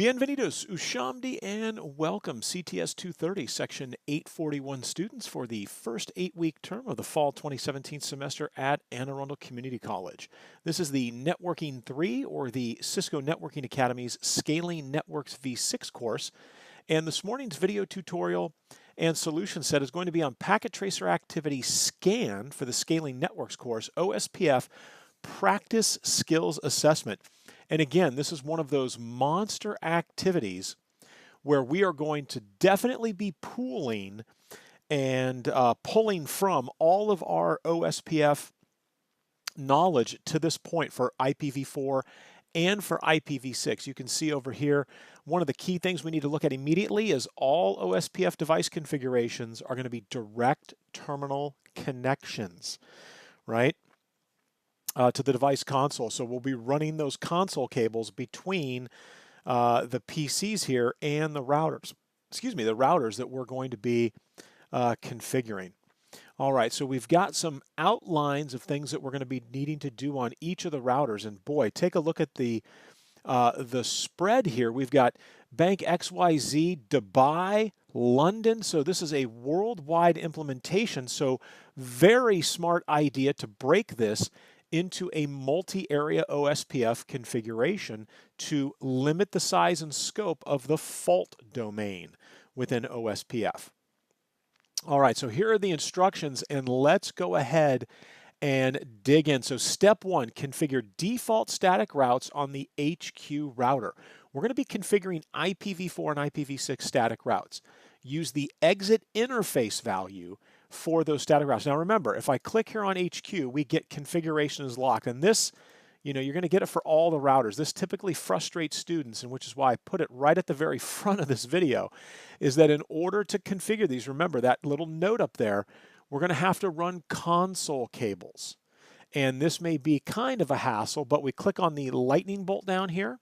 Bienvenidos, Ushamdi, and welcome CTS230, Section 841 students for the first 8-week term of the fall 2017 semester at Anne Arundel Community College. This is the Networking 3, or the Cisco Networking Academy's Scaling Networks V6 course, and this morning's video tutorial and solution set is going to be on Packet Tracer Activity ScaN for the Scaling Networks course, OSPF Practice Skills Assessment. And again, this is one of those monster activities where we are going to definitely be pooling and pulling from all of our OSPF knowledge to this point for IPv4 and for IPv6. You can see over here, one of the key things we need to look at immediately is all OSPF device configurations are going to be direct terminal connections, right? To the device console. So we'll be running those console cables between the PCs here and the routers. Excuse me, the routers that we're going to be configuring. All right, so we've got some outlines of things that we're going to be needing to do on each of the routers. And boy, take a look at the spread here. We've got Bank XYZ, Dubai, London. So this is a worldwide implementation. So very smart idea to break this into a multi-area OSPF configuration to limit the size and scope of the fault domain within OSPF. All right, so here are the instructions, and let's go ahead and dig in. So step one, configure default static routes on the HQ router. We're going to be configuring IPv4 and IPv6 static routes. Use the exit interface value for those static routes. Now remember, if I click here on HQ, we get configuration is locked. And this, you're going to get it for all the routers. This typically frustrates students, and which is why I put it right at the very front of this video, is that in order to configure these, remember that little note up there, we're going to have to run console cables. And this may be kind of a hassle, but we click on the lightning bolt down here,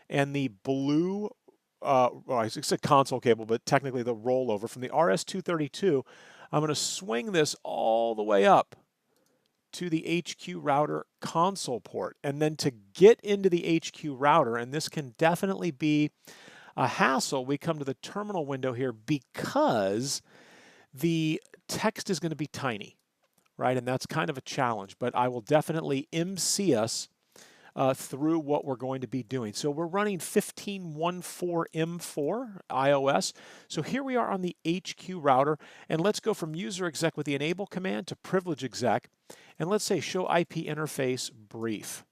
and the blue, well, I said console cable, but technically the rollover from the RS-232, I'm going to swing this all the way up to the HQ router console port. And then to get into the HQ router, and this can definitely be a hassle, we come to the terminal window here because the text is going to be tiny, right? And that's kind of a challenge, but I will definitely MC us through what we're going to be doing. So we're running 15.14M4 iOS. So here we are on the HQ router, and let's go from user exec with the enable command to privilege exec, and let's say show IP interface brief.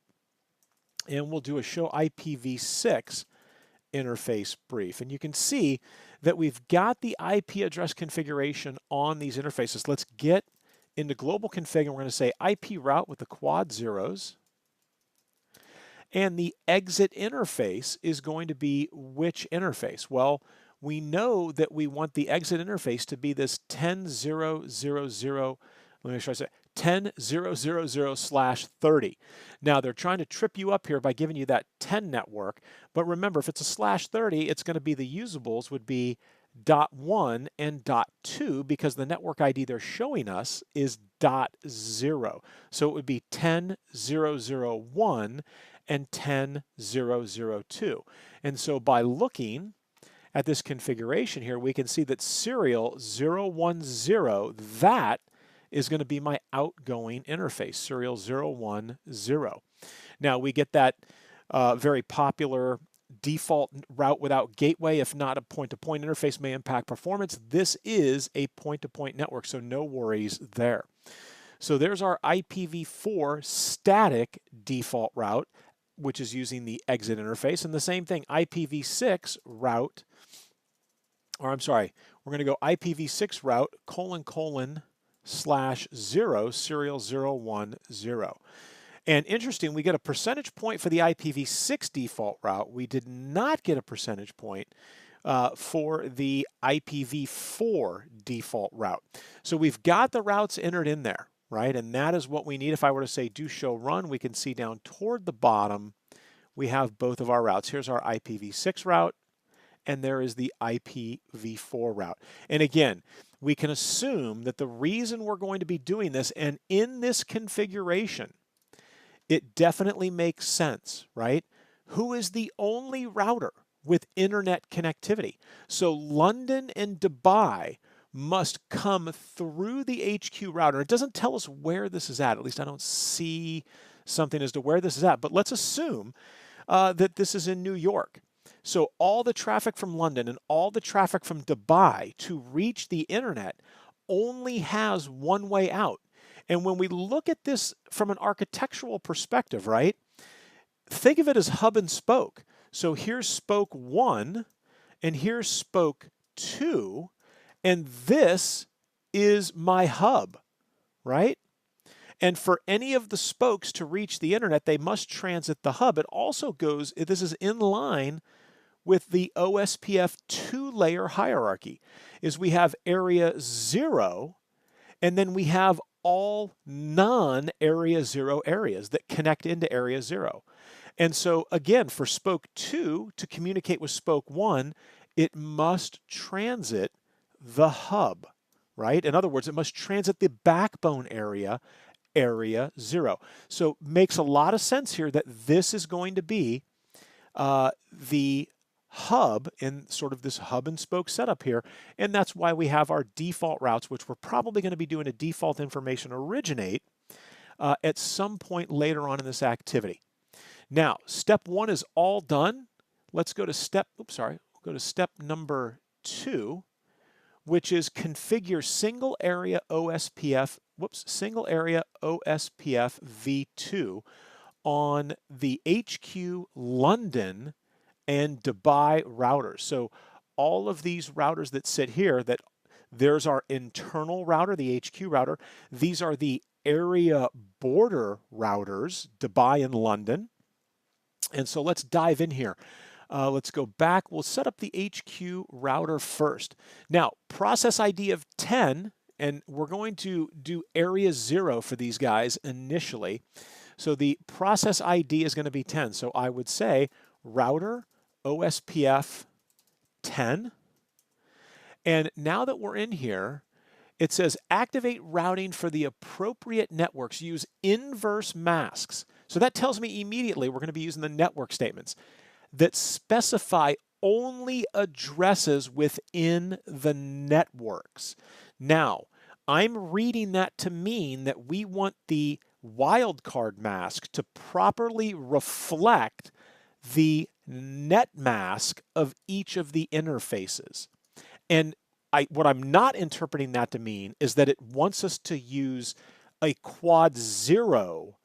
And we'll do a show IPv6 interface brief. And you can see that we've got the IP address configuration on these interfaces. Let's get into global config, and we're going to say IP route with the quad zeros. And the exit interface is going to be which interface? Well, we know that we want the exit interface to be this 10.0.0.0, let me try to say 10.0.0.0/30. Now, they're trying to trip you up here by giving you that 10 network, but remember, if it's a /30, it's going to be the usables would be .1 and .2 because the network ID they're showing us is .0. So it would be 10.0.0.1 and 10.0.0.2. And so by looking at this configuration here, we can see that serial 010, that is going to be my outgoing interface, serial 010. Now we get that very popular default route without gateway. If not, a point-to-point interface may impact performance. This is a point-to-point network, so no worries there. So there's our IPv4 static default route, which is using the exit interface. And the same thing, IPv6 route, or I'm sorry, we're going to go IPv6 route :/0 serial 010. And interesting, we get a percentage point for the IPv6 default route. We did not get a percentage point for the IPv4 default route. So we've got the routes entered in there, right? And that is what we need. If I were to say do show run, we can see down toward the bottom, we have both of our routes. Here's our IPv6 route, and there is the IPv4 route. And again, we can assume that the reason we're going to be doing this, and in this configuration, it definitely makes sense, right? Who is the only router with internet connectivity. So London and Dubai must come through the HQ router. It doesn't tell us where this is at least I don't see something as to where this is at, but let's assume that this is in New York. So all the traffic from London and all the traffic from Dubai to reach the internet only has one way out. And when we look at this from an architectural perspective, right, think of it as hub and spoke. So here's spoke 1 and here's spoke 2, and this is my hub, right? And for any of the spokes to reach the internet, they must transit the hub. It also goes, this is in line with the OSPF 2-layer hierarchy, is we have area 0, and then we have all non-area 0 areas that connect into area 0. And so again, for spoke 2 to communicate with spoke 1, it must transit the hub, right? In other words, it must transit the backbone area, area 0. So makes a lot of sense here that this is going to be the hub in sort of this hub and spoke setup here. And that's why we have our default routes, which we're probably going to be doing a default information originate at some point later on in this activity. Now, step 1 is all done. Let's go to step number 2, which is configure single area OSPF v2 on the HQ London and Dubai routers. So all of these routers that sit here, there's our internal router, the HQ router. These are the area border routers, Dubai and London. And so let's dive in here. Let's go back. We'll set up the HQ router first. Now, process ID of 10, and we're going to do area 0 for these guys initially. So the process ID is going to be 10. So I would say router OSPF 10. And now that we're in here, it says activate routing for the appropriate networks. Use inverse masks. So that tells me immediately we're going to be using the network statements that specify only addresses within the networks. Now, I'm reading that to mean that we want the wildcard mask to properly reflect the net mask of each of the interfaces. And what I'm not interpreting that to mean is that it wants us to use a quad 0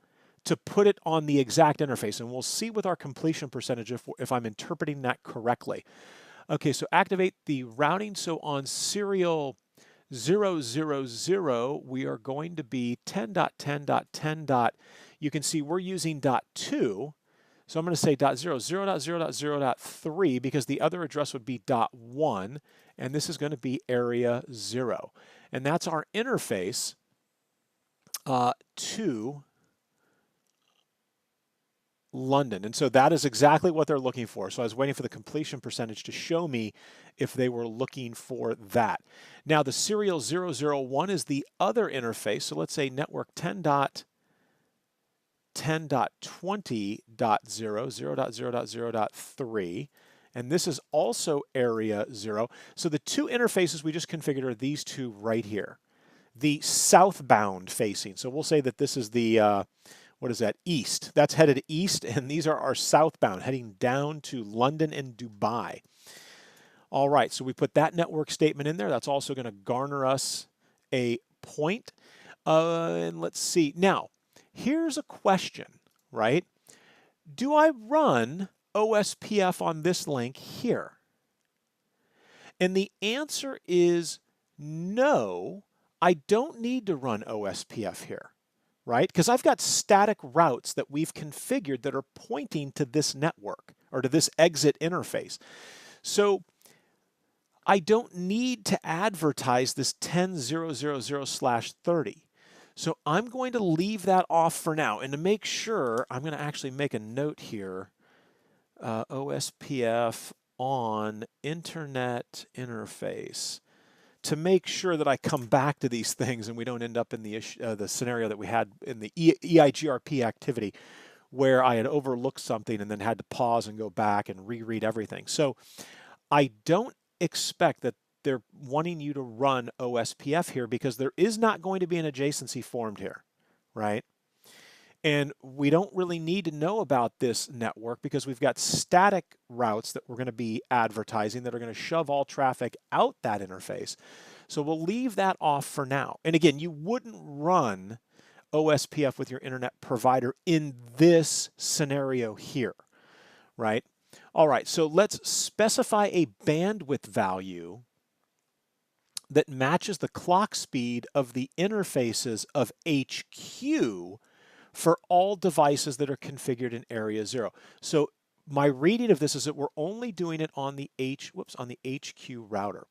to put it on the exact interface. And we'll see with our completion percentage if I'm interpreting that correctly. Okay, so activate the routing. So on serial 000, we are going to be 10.10.10. You can see we're using .2. So I'm going to say .0, 0.0.0.3 because the other address would be .1, and this is going to be area 0. And that's our interface to London. And so that is exactly what they're looking for. So I was waiting for the completion percentage to show me if they were looking for that. Now the serial 001 is the other interface. So let's say network 10.20.0, 0.0.0.3. And this is also area 0. So the two interfaces we just configured are these two right here. The southbound facing. So we'll say that this is the what is that? East. That's headed east, and these are our southbound, heading down to London and Dubai. All right, so we put that network statement in there. That's also going to garner us a point. And let's see. Now, here's a question, right? Do I run OSPF on this link here? And the answer is no, I don't need to run OSPF here. Right? Because I've got static routes that we've configured that are pointing to this network or to this exit interface. So I don't need to advertise this 10.0.0.0/30. So I'm going to leave that off for now. And to make sure, I'm going to actually make a note here. OSPF on internet interface, to make sure that I come back to these things and we don't end up in the scenario that we had in the EIGRP activity where I had overlooked something and then had to pause and go back and reread everything. So I don't expect that they're wanting you to run OSPF here because there is not going to be an adjacency formed here, right? And we don't really need to know about this network because we've got static routes that we're going to be advertising that are going to shove all traffic out that interface. So we'll leave that off for now. And again, you wouldn't run OSPF with your internet provider in this scenario here, right? All right, so let's specify a bandwidth value that matches the clock speed of the interfaces of HQ for all devices that are configured in area 0. So my reading of this is that we're only doing it on the HQ router.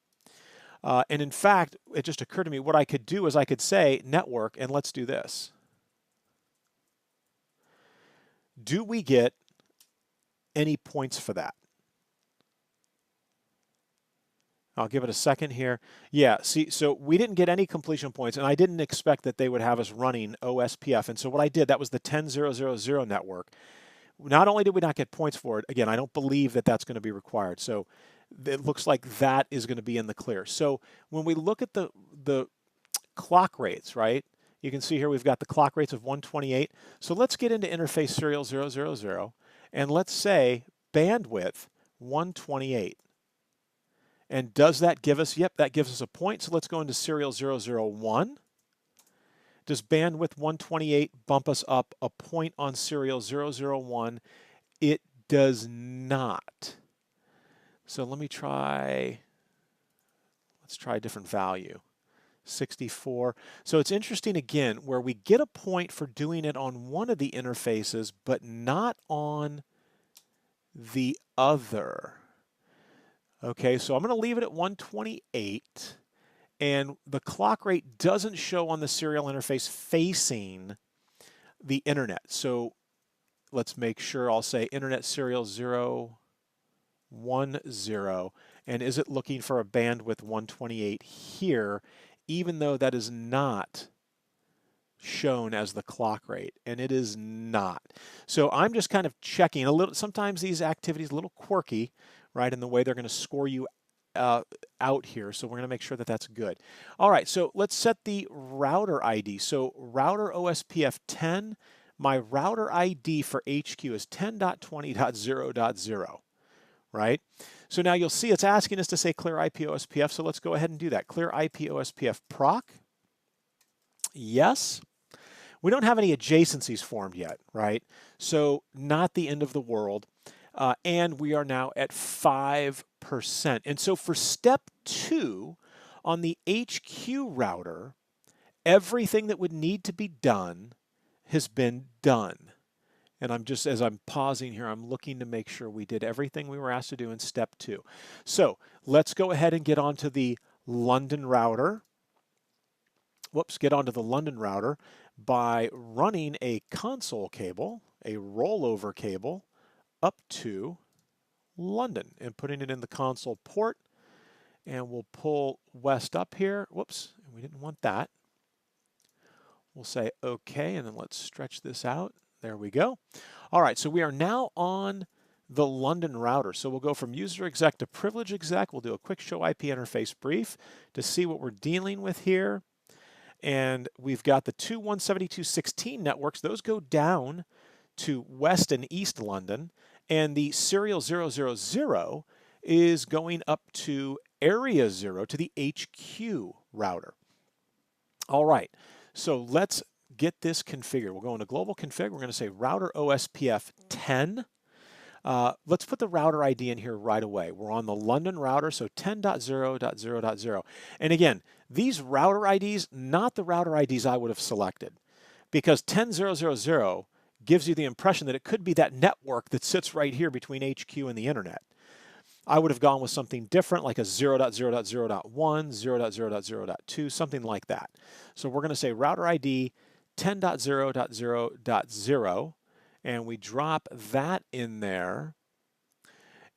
And in fact, it just occurred to me what I could do is I could say network, and let's do this. Do we get any points for that? I'll give it a second here. Yeah, see, so we didn't get any completion points, and I didn't expect that they would have us running OSPF. And so what I did, that was the 10000 network. Not only did we not get points for it, again, I don't believe that that's going to be required. So it looks like that is going to be in the clear. So when we look at the clock rates, right, you can see here we've got the clock rates of 128. So let's get into interface serial 000, and let's say bandwidth 128. And does that give us, yep, that gives us a point. So let's go into serial 001. Does bandwidth 128 bump us up a point on serial 001? It does not. So let me try, let's try a different value, 64. So it's interesting again, where we get a point for doing it on one of the interfaces, but not on the other. Okay, so I'm going to leave it at 128, and the clock rate doesn't show on the serial interface facing the internet. So let's make sure I'll say internet serial 010, and is it looking for a bandwidth 128 here, even though that is not shown as the clock rate, and it is not. So I'm just kind of checking a little. Sometimes these activities are a little quirky, right, in the way they're going to score you out here. So we're going to make sure that that's good. All right, so let's set the router ID. So router OSPF 10, my router ID for HQ is 10.20.0.0, right? So now you'll see it's asking us to say clear IP OSPF, so let's go ahead and do that. Clear IP OSPF proc. Yes. We don't have any adjacencies formed yet, right? So not the end of the world. And we are now at 5%. And so for step 2 on the HQ router, everything that would need to be done has been done. And I'm just, as I'm pausing here, I'm looking to make sure we did everything we were asked to do in step 2. So let's go ahead and get onto the London router. Get onto the London router by running a console cable, a rollover cable, up to London and putting it in the console port. And we'll pull west up here. Whoops, we didn't want that. We'll say okay, and then let's stretch this out. There we go. All right, so we are now on the London router. So we'll go from user exec to privilege exec. We'll do a quick show IP interface brief to see what we're dealing with here. And we've got the two 172.16 networks. Those go down to West and East London. And the serial 000 is going up to area 0 to the HQ router. All right, so let's get this configured. We'll go into global config. We're going to say router OSPF 10. Let's put the router ID in here right away. We're on the London router, so 10.0.0.0. And again, these router IDs, not the router IDs I would have selected, because 10.0.0.0 gives you the impression that it could be that network that sits right here between HQ and the internet. I would have gone with something different, like a 0.0.0.1, 0.0.0.0.2, something like that. So we're going to say router ID 10.0.0.0, and we drop that in there.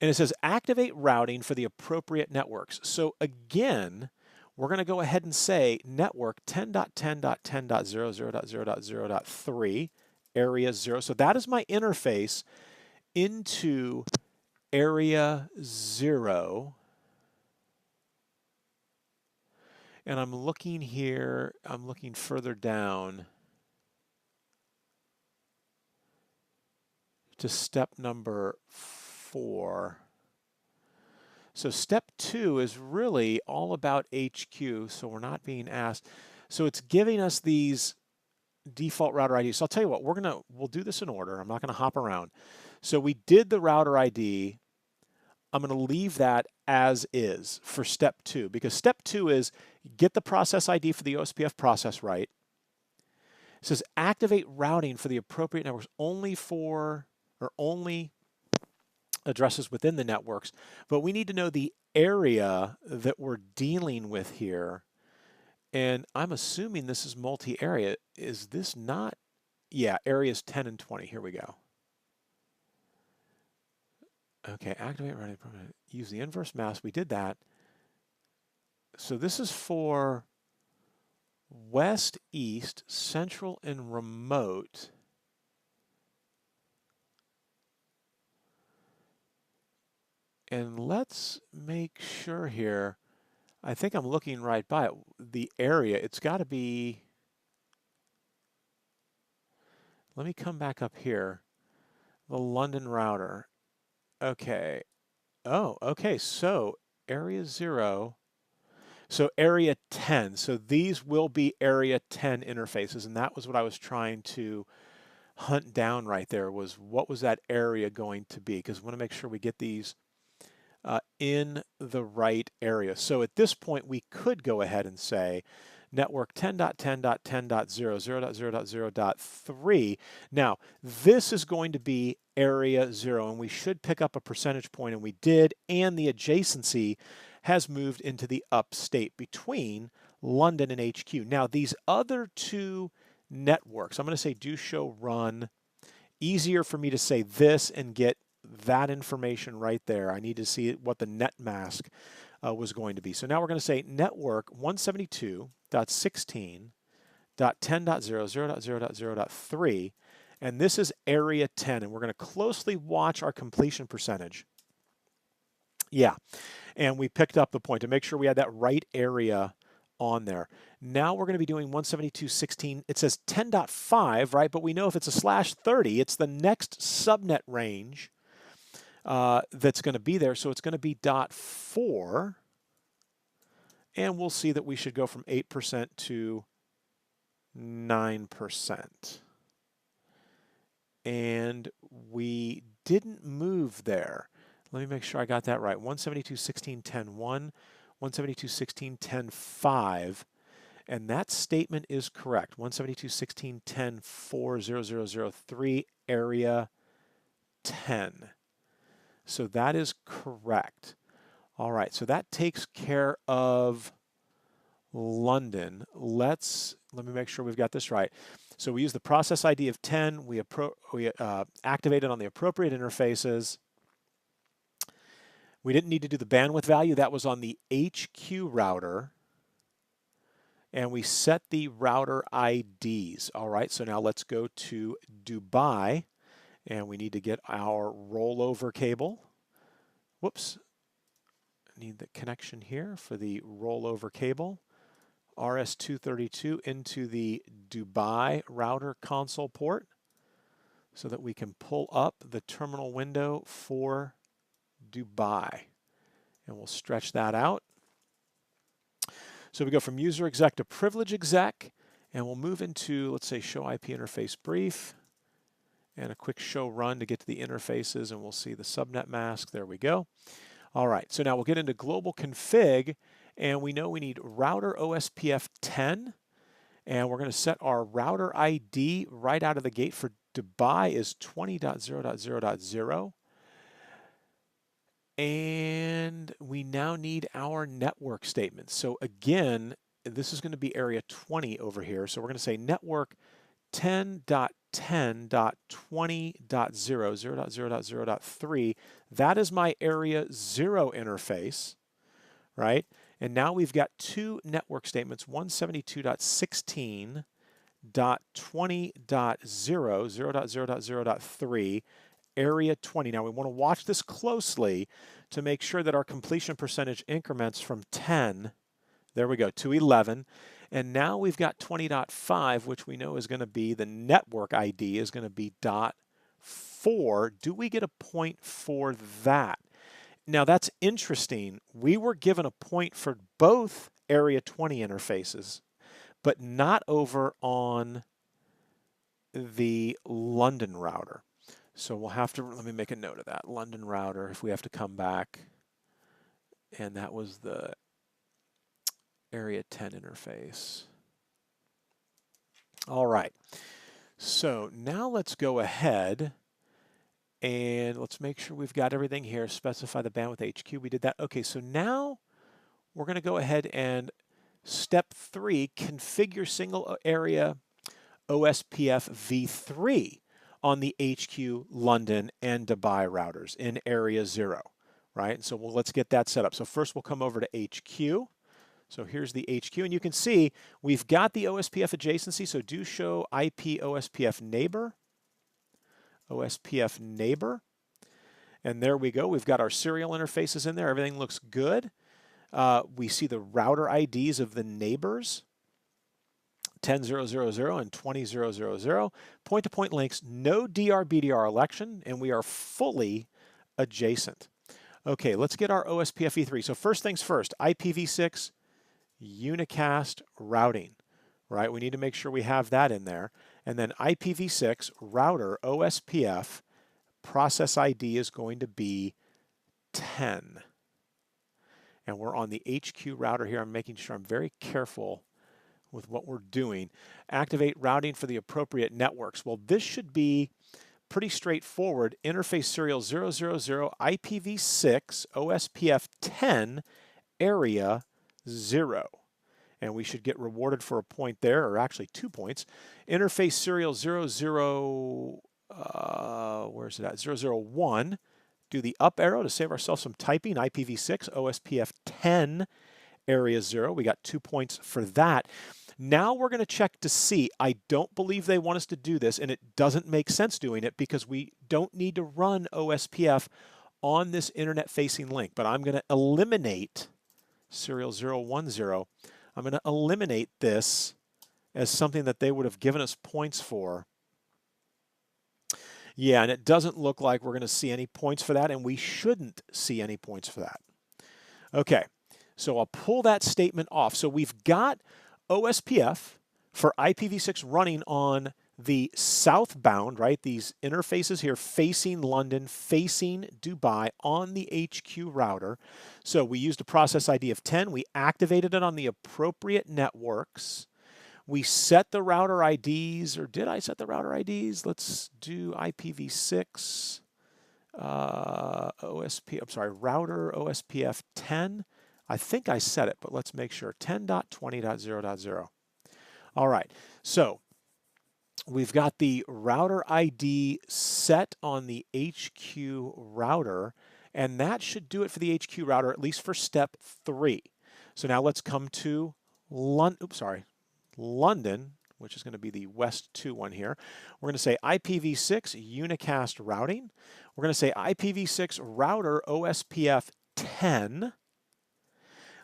And it says activate routing for the appropriate networks. So again, we're going to go ahead and say network 10.10.10.0.0.0.0.3, area 0. So that is my interface into area 0. And I'm looking here, I'm looking further down to step number 4. So step 2 is really all about HQ, so we're not being asked. So it's giving us these default router IDs. So I'll tell you what, we'll do this in order. I'm not going to hop around. So we did the router ID. I'm going to leave that as is for step 2, because step 2 is get the process ID for the OSPF process right. It says activate routing for the appropriate networks only addresses within the networks, but we need to know the area that we're dealing with here. And I'm assuming this is multi-area. Is this not? Yeah, areas 10 and 20. Here we go. Okay, activate routing. Use the inverse mask. We did that. So this is for west, east, central, and remote. And let's make sure here. I think I'm looking right by it. The area, it's got to be. Let me come back up here. The London router. Okay. Oh, okay. So area 0. So area 10. So these will be area 10 interfaces. And that was what I was trying to hunt down right there, was what was that area going to be? Because we want to make sure we get these in the right area. So at this point, we could go ahead and say network 10.10.10.0.0.0.3. Now, this is going to be area 0, and we should pick up a percentage point, and we did, and the adjacency has moved into the upstate between London and HQ. Now, these other two networks, I'm going to say do show run. Easier for me to say this and get that information right there. I need to see what the net mask was going to be. So now we're going to say network 172.16.10.0.0.0.3, and this is area 10, and we're going to closely watch our completion percentage. Yeah, and we picked up the point to make sure we had that right area on there. Now we're going to be doing 172.16. It says 10.5, right? But we know if it's a /30, it's the next subnet range that's going to be there. So it's going to be .4. And we'll see that we should go from 8% to 9%. And we didn't move there. Let me make sure I got that right. 172.16.10.1, 172.16.10.5. And that statement is correct. 172.16.10.4.0.0.0.3, area 10. So that is correct. All right, so that takes care of London. Let me make sure we've got this right. So we use the process ID of 10. We activate it on the appropriate interfaces. We didn't need to do the bandwidth value. That was on the HQ router. And we set the router IDs. All right, so now let's go to Dubai. And we need to get our rollover cable. Whoops. I need the connection here for the rollover cable. RS-232 into the Dubai router console port so that we can pull up the terminal window for Dubai. And we'll stretch that out. So we go from user exec to privilege exec, and we'll move into, let's say, show IP interface brief, and a quick show run to get to the interfaces, and we'll see the subnet mask. There we go. All right, so now we'll get into global config, and we know we need router OSPF 10, and we're going to set our router ID right out of the gate for Dubai is 20.0.0.0. And we now need our network statements. So again, this is going to be area 20 over here. So we're going to say network 10.10.20.0.0.0.3. That is my area 0 interface, right? And now we've got two network statements, 172.16 20.0.0.0.3, area 20. Now we want to watch this closely to make sure that our completion percentage increments from 10, there we go, to 11. And now we've got 20.5, which we know is going to be, the network ID is going to be .4. Do we get a point for that? Now that's interesting. We were given a point for both area 20 interfaces, but not over on the London router. So we'll have to, let me make a note of that. London router, if we have to come back, and that was the area 10 interface. All right, so now let's go ahead and let's make sure we've got everything here. Specify the bandwidth HQ, we did that. Okay, so now we're gonna go ahead and step 3, configure single area OSPF v3 on the HQ, London, and Dubai routers in area 0, right? And so let's get that set up. So first we'll come over to HQ. So here's the HQ, and you can see we've got the OSPF adjacency, so do show IP OSPF neighbor, and there we go. We've got our serial interfaces in there. Everything looks good. We see the router IDs of the neighbors, 10.0.0.0 and 20.0.0.0. Point-to-point links, no DR-BDR election, and we are fully adjacent. Okay, let's get our OSPF v3. So first things first, IPv6 unicast routing, right? We need to make sure we have that in there. And then IPv6 router OSPF process ID is going to be 10. And we're on the HQ router here. I'm making sure I'm very careful with what we're doing. Activate routing for the appropriate networks. Well, this should be pretty straightforward. Interface serial 000 IPv6 OSPF 10 area 0. And we should get rewarded for a point there, or actually 2 points. Interface serial 00, where's it at? 001. Do the up arrow to save ourselves some typing. IPv6 OSPF 10 area 0. We got 2 points for that. Now we're going to check to see. I don't believe they want us to do this, and it doesn't make sense doing it because we don't need to run OSPF on this internet-facing link. But I'm going to eliminate serial 010. I'm going to eliminate this as something that they would have given us points for. Yeah, and it doesn't look like we're going to see any points for that, and we shouldn't see any points for that. Okay, so I'll pull that statement off. So we've got OSPF for IPv6 running on the southbound, right? These interfaces here facing London, facing Dubai on the HQ router. So we used a process ID of 10. We activated it on the appropriate networks. We set the router IDs, or did I set the router IDs? Let's do IPv6 router OSPF 10. I think I set it, but let's make sure. 10.20.0.0. All right, so we've got the router ID set on the HQ router, and that should do it for the HQ router, at least for step 3. So now let's come to London, which is going to be the West 2 one here. We're going to say IPv6 unicast routing. We're going to say IPv6 router OSPF 10.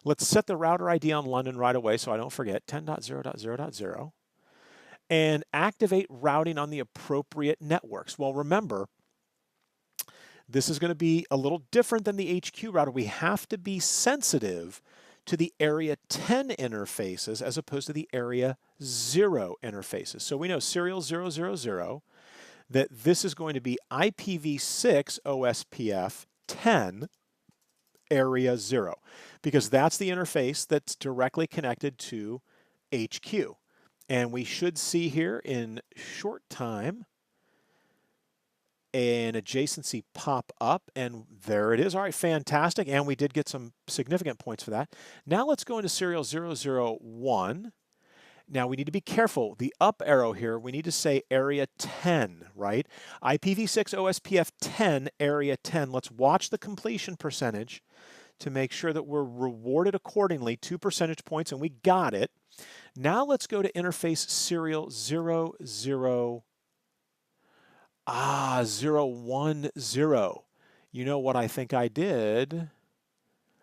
Let's set the router ID on London right away so I don't forget, 10.0.0.0. And activate routing on the appropriate networks. Well, remember, this is going to be a little different than the HQ router. We have to be sensitive to the area 10 interfaces as opposed to the area 0 interfaces. So we know serial 000 that this is going to be IPv6 OSPF 10 area 0, because that's the interface that's directly connected to HQ. And we should see here in short time an adjacency pop up, and there it is. All right, fantastic, and we did get some significant points for that. Now let's go into serial 001. Now we need to be careful. The up arrow here, we need to say area 10, right? IPv6 OSPF 10, area 10. Let's watch the completion percentage. to make sure that we're rewarded accordingly, 2 percentage points, and we got it. Now let's go to interface serial 0, 0, 0, 1, 0. You know what I think I did?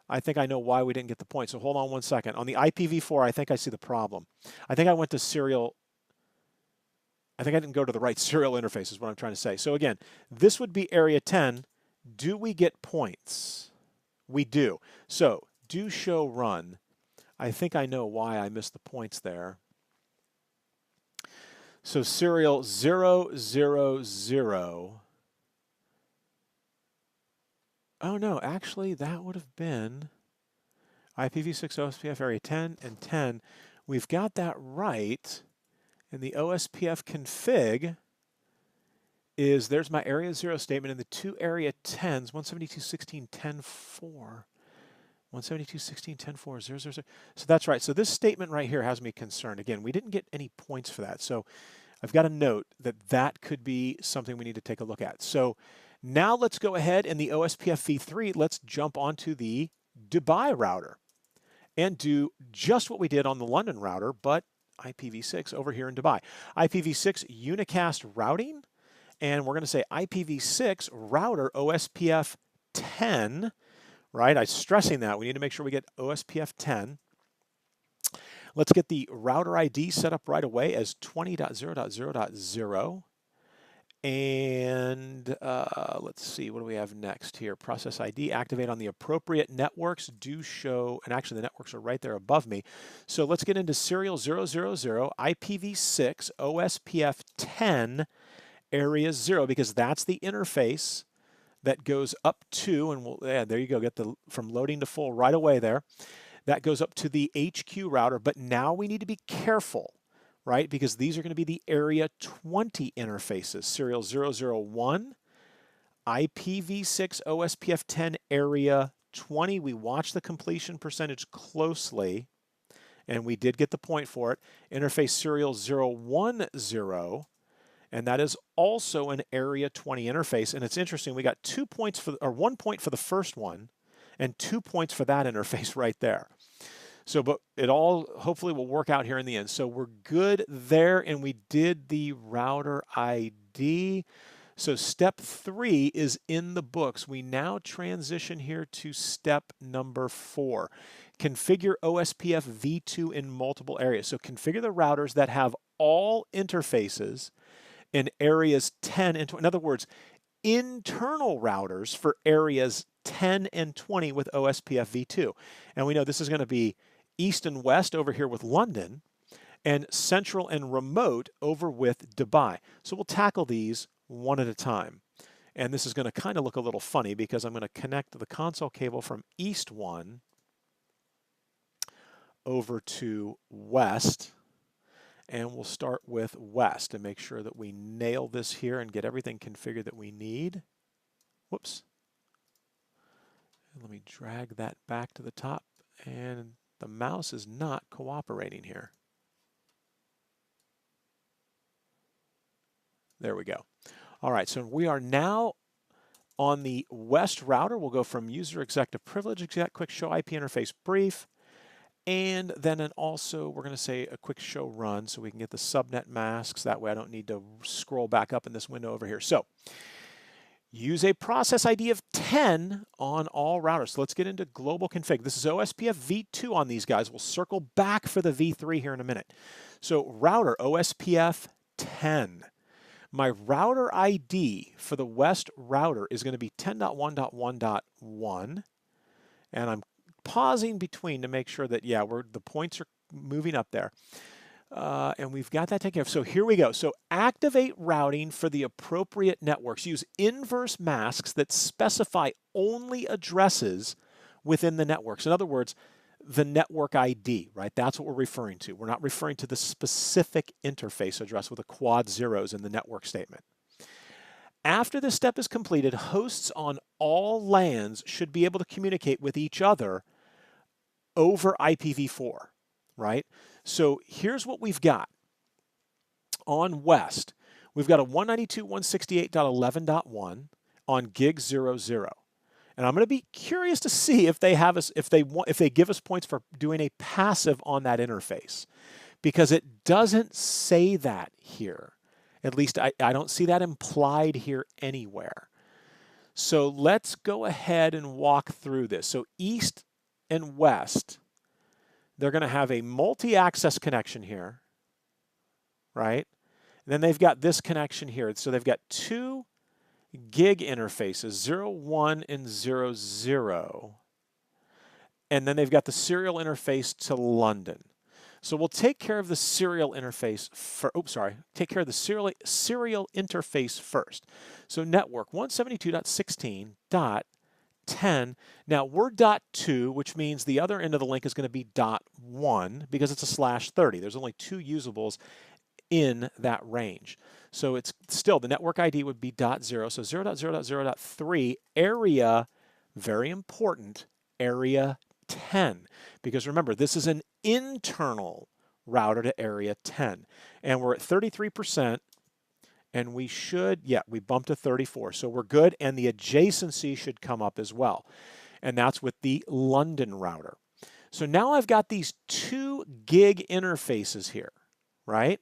I think I know why we didn't get the point. So hold on one second. On the IPv4, I think I see the problem. I think I went to serial. I think I didn't go to the right serial interface is what I'm trying to say. So again, this would be area 10. Do we get points? We do. So do show run. I think I know why I missed the points there. So serial 0, 0, 0. Oh no, actually that would have been IPv6 OSPF area 10 and 10. We've got that right. And the OSPF config is, there's my area 0 statement, and the two area 10s, 172.16.10.4. 172.16.10.4, 0, 0, 0. So that's right. So this statement right here has me concerned. Again, we didn't get any points for that. So I've got a note that that could be something we need to take a look at. So now let's go ahead in the OSPF v3, let's jump onto the Dubai router and do just what we did on the London router, but IPv6 over here in Dubai. IPv6 unicast routing, and we're going to say IPv6 router OSPF 10, right? I'm stressing that. We need to make sure we get OSPF 10. Let's get the router ID set up right away as 20.0.0.0. And let's see, what do we have next here? Process ID, activate on the appropriate networks, do show, and actually the networks are right there above me. So let's get into serial 000, IPv6, OSPF 10, area 0, because that's the interface that goes up to, and we'll, yeah, there you go, get the from loading to full right away there. That goes up to the HQ router, but now we need to be careful, right? Because these are going to be the area 20 interfaces. Serial 001, IPv6 OSPF 10 area 20. We watched the completion percentage closely, and we did get the point for it. Interface serial 010, and that is also an area 20 interface. And it's interesting, we got 2 points for, or 1 point for the first one, and 2 points for that interface right there. So, but it all hopefully will work out here in the end. So we're good there, and we did the router ID. So step 3 is in the books. We now transition here to step number 4. Configure OSPF v2 in multiple areas. So configure the routers that have all interfaces in areas 10 and 20. In other words, internal routers for areas 10 and 20 with OSPF v2. And we know this is going to be east and west over here with London, and central and remote over with Dubai. So we'll tackle these one at a time. And this is going to kind of look a little funny because I'm going to connect the console cable from east 1 over to west. And we'll start with west and make sure that we nail this here and get everything configured that we need. Whoops. And let me drag that back to the top, and the mouse is not cooperating here. There we go. All right, so we are now on the west router. We'll go from user executive privilege exec, quick show IP interface brief, and then also we're going to say a quick show run so we can get the subnet masks. That way I don't need to scroll back up in this window over here. So use a process ID of 10 on all routers. So let's get into global config. This is OSPF v2 on these guys. We'll circle back for the v3 here in a minute. So router OSPF 10. My router ID for the west router is going to be 10.1.1.1. And I'm pausing between to make sure that, yeah, the points are moving up there. And we've got that taken care of. So here we go. So activate routing for the appropriate networks. Use inverse masks that specify only addresses within the networks. In other words, the network ID, right? That's what we're referring to. We're not referring to the specific interface address with the quad zeros in the network statement. After this step is completed, hosts on all LANs should be able to communicate with each other over IPv4, right? So here's what we've got. On west, we've got a 192.168.11.1 on gig 00. And I'm going to be curious to see if they have us, if they give us points for doing a passive on that interface, because it doesn't say that here. At least I don't see that implied here anywhere. So let's go ahead and walk through this. So east and west, they're going to have a multi-access connection here, right? And then they've got this connection here. So they've got two gig interfaces, 0, 1 and 0, 0. And then they've got the serial interface to London. So we'll take care of the serial interface take care of the serial interface first. So network 172.16.10. Now we're .2, which means the other end of the link is going to be .1 because it's a /30. There's only 2 usables in that range. So it's still, the network ID would be .0. So 0.0.0.3 area, very important, area 10. Because remember, this is an internal router to area 10. And we're at 33%. And we should, we bumped to 34. So we're good. And the adjacency should come up as well. And that's with the London router. So now I've got these 2 gig interfaces here, right?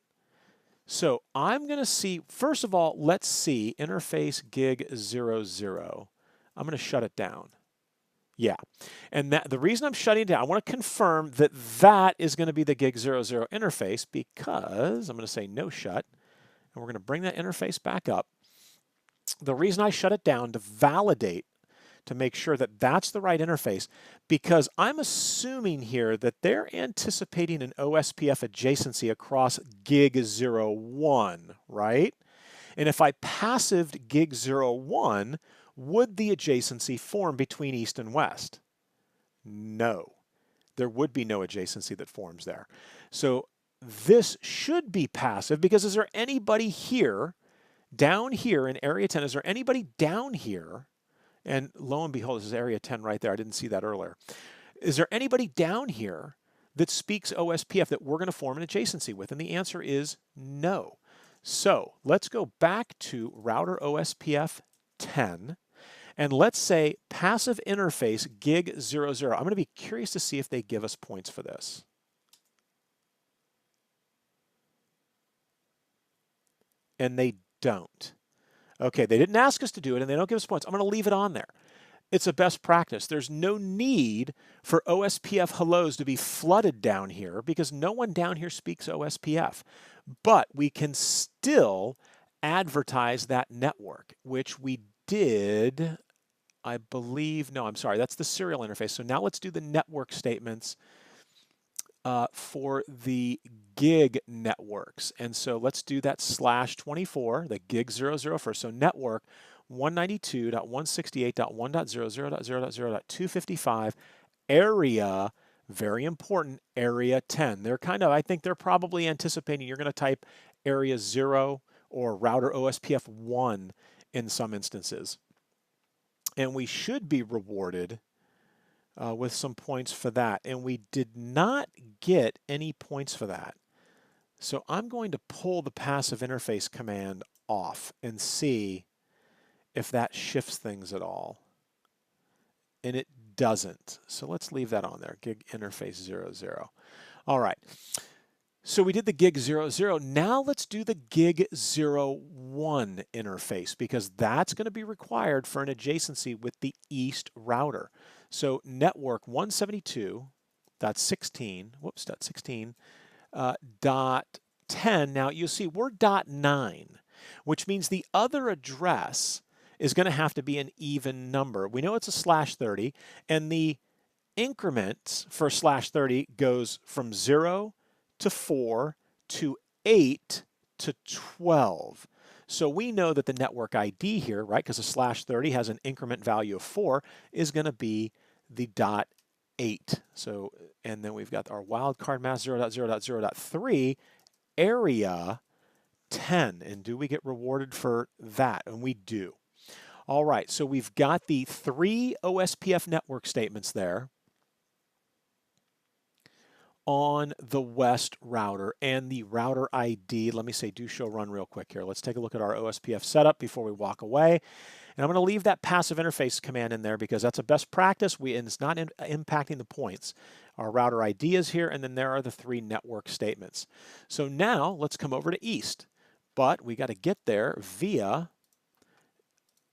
So I'm going to see, first of all, let's see interface gig 00. I'm going to shut it down. Yeah. And the reason I'm shutting it down, I want to confirm that that is going to be the gig 00 interface, because I'm going to say no shut. And we're going to bring that interface back up. The reason I shut it down to validate, to make sure that that's the right interface, because I'm assuming here that they're anticipating an OSPF adjacency across gig 01, right? And if I passived gig 01, would the adjacency form between east and west? No, there would be no adjacency that forms there. So this should be passive, because is there anybody here, down here in area 10, is there anybody down here? And lo and behold, this is area 10 right there. I didn't see that earlier. Is there anybody down here that speaks OSPF that we're going to form an adjacency with? And the answer is no. So let's go back to router OSPF 10. And let's say passive interface gig 00. I'm going to be curious to see if they give us points for this. And they don't. Okay, they didn't ask us to do it, and they don't give us points. I'm going to leave it on there. It's a best practice. There's no need for OSPF hellos to be flooded down here, because no one down here speaks OSPF. But we can still advertise that network, which we did, I believe. No, I'm sorry. That's the serial interface. So now let's do the network statements for the gig networks. And so let's do that /24, the gig 00 first. So network 192.168.1.0.0.0.255, area, very important, area 10. They're kind of, I think they're probably anticipating you're going to type area 0 or router OSPF 1 in some instances. And we should be rewarded with some points for that. And we did not get any points for that. So I'm going to pull the passive interface command off and see if that shifts things at all. And it doesn't. So let's leave that on there, gig interface 00. All right. So we did the gig 00. Now let's do the gig 01 interface, because that's going to be required for an adjacency with the east router. So network 172.16, dot 10. Now you'll see we're .9, which means the other address is going to have to be an even number. We know it's a /30, and the increments for /30 goes from 0 to 4 to 8 to 12. So we know that the network ID here, right, because a /30 has an increment value of 4, is going to be the .8. So, and then we've got our wildcard mask 0.0.0.3 area 10. And do we get rewarded for that? And we do. All right, so we've got the 3 OSPF network statements there on the west router, and the router ID. Let me say do show run real quick here. Let's take a look at our OSPF setup before we walk away. And I'm going to leave that passive interface command in there because that's a best practice. And it's not impacting the points. Our router ID is here, and then there are the 3 network statements. So now let's come over to East. But we got to get there via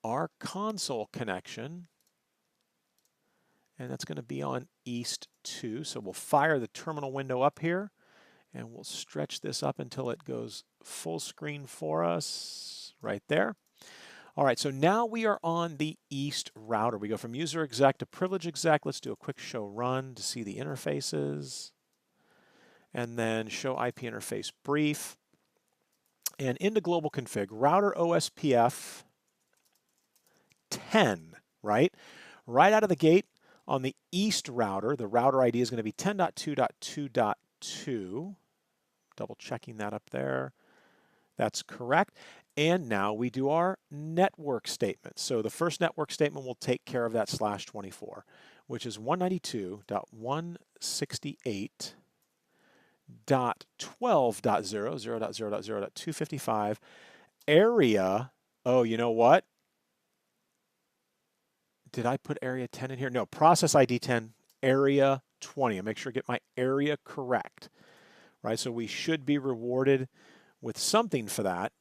our console connection. And that's going to be on East 2. So we'll fire the terminal window up here, and we'll stretch this up until it goes full screen for us right there. All right, so now we are on the East router. We go from user exec to privilege exec. Let's do a quick show run to see the interfaces. And then show IP interface brief. And into global config, router OSPF 10, right? Right out of the gate on the East router, the router ID is going to be 10.2.2.2. Double checking that up there. That's correct. And now we do our network statement. So the first network statement will take care of that /24, which is 192.168.12.0, 0.0.0.255, area, oh, you know what? Did I put area 10 in here? No, process ID 10, area 20. I'll make sure I get my area correct, right? So we should be rewarded with something for that.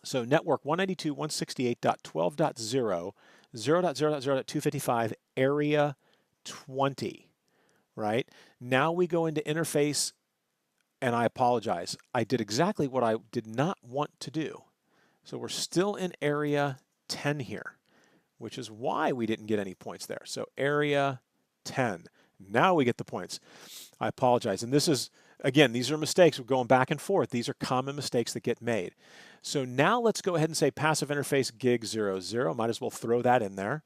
So network 192.168.12.0, 0.0.0.255, area 20, right? Now we go into interface, and I apologize. I did exactly what I did not want to do. So we're still in area 10 here, which is why we didn't get any points there. So area 10. Now we get the points. I apologize. And this is, again, these are mistakes. We're going back and forth. These are common mistakes that get made. So now let's go ahead and say passive interface gig 00. Might as well throw that in there.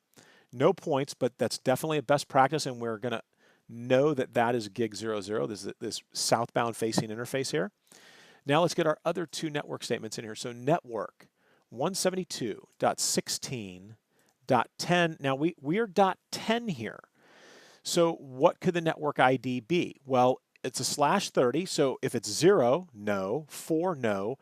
No points, but that's definitely a best practice, and we're going to know that that is gig 00. This is this southbound facing interface here. Now let's get our other 2 network statements in here. So network 172.16.10. Now we are .10 here. So what could the network ID be? Well, it's a /30. So if it's 0, no. 4, no.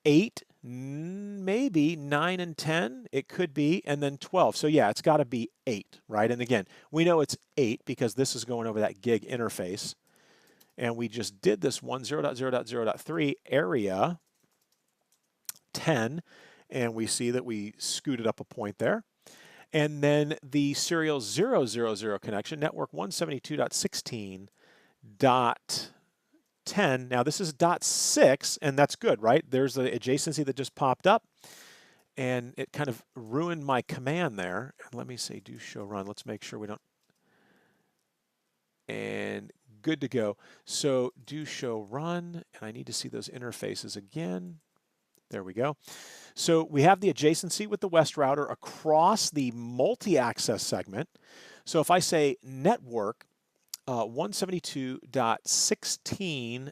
8, maybe. 9 and 10, it could be. And then 12. So yeah, it's got to be 8, right? And again, we know it's 8 because this is going over that gig interface. And we just did this 10.0.0.0.3 area 10. And we see that we scooted up a point there. And then the serial 000 connection, network 172.16.10. Now this is .6, and that's good, right? There's the adjacency that just popped up, and it kind of ruined my command there. And let me say do show run. Let's make sure we don't. And good to go. So do show run, and I need to see those interfaces again. There we go. So we have the adjacency with the west router across the multi-access segment. So if I say network 172.16.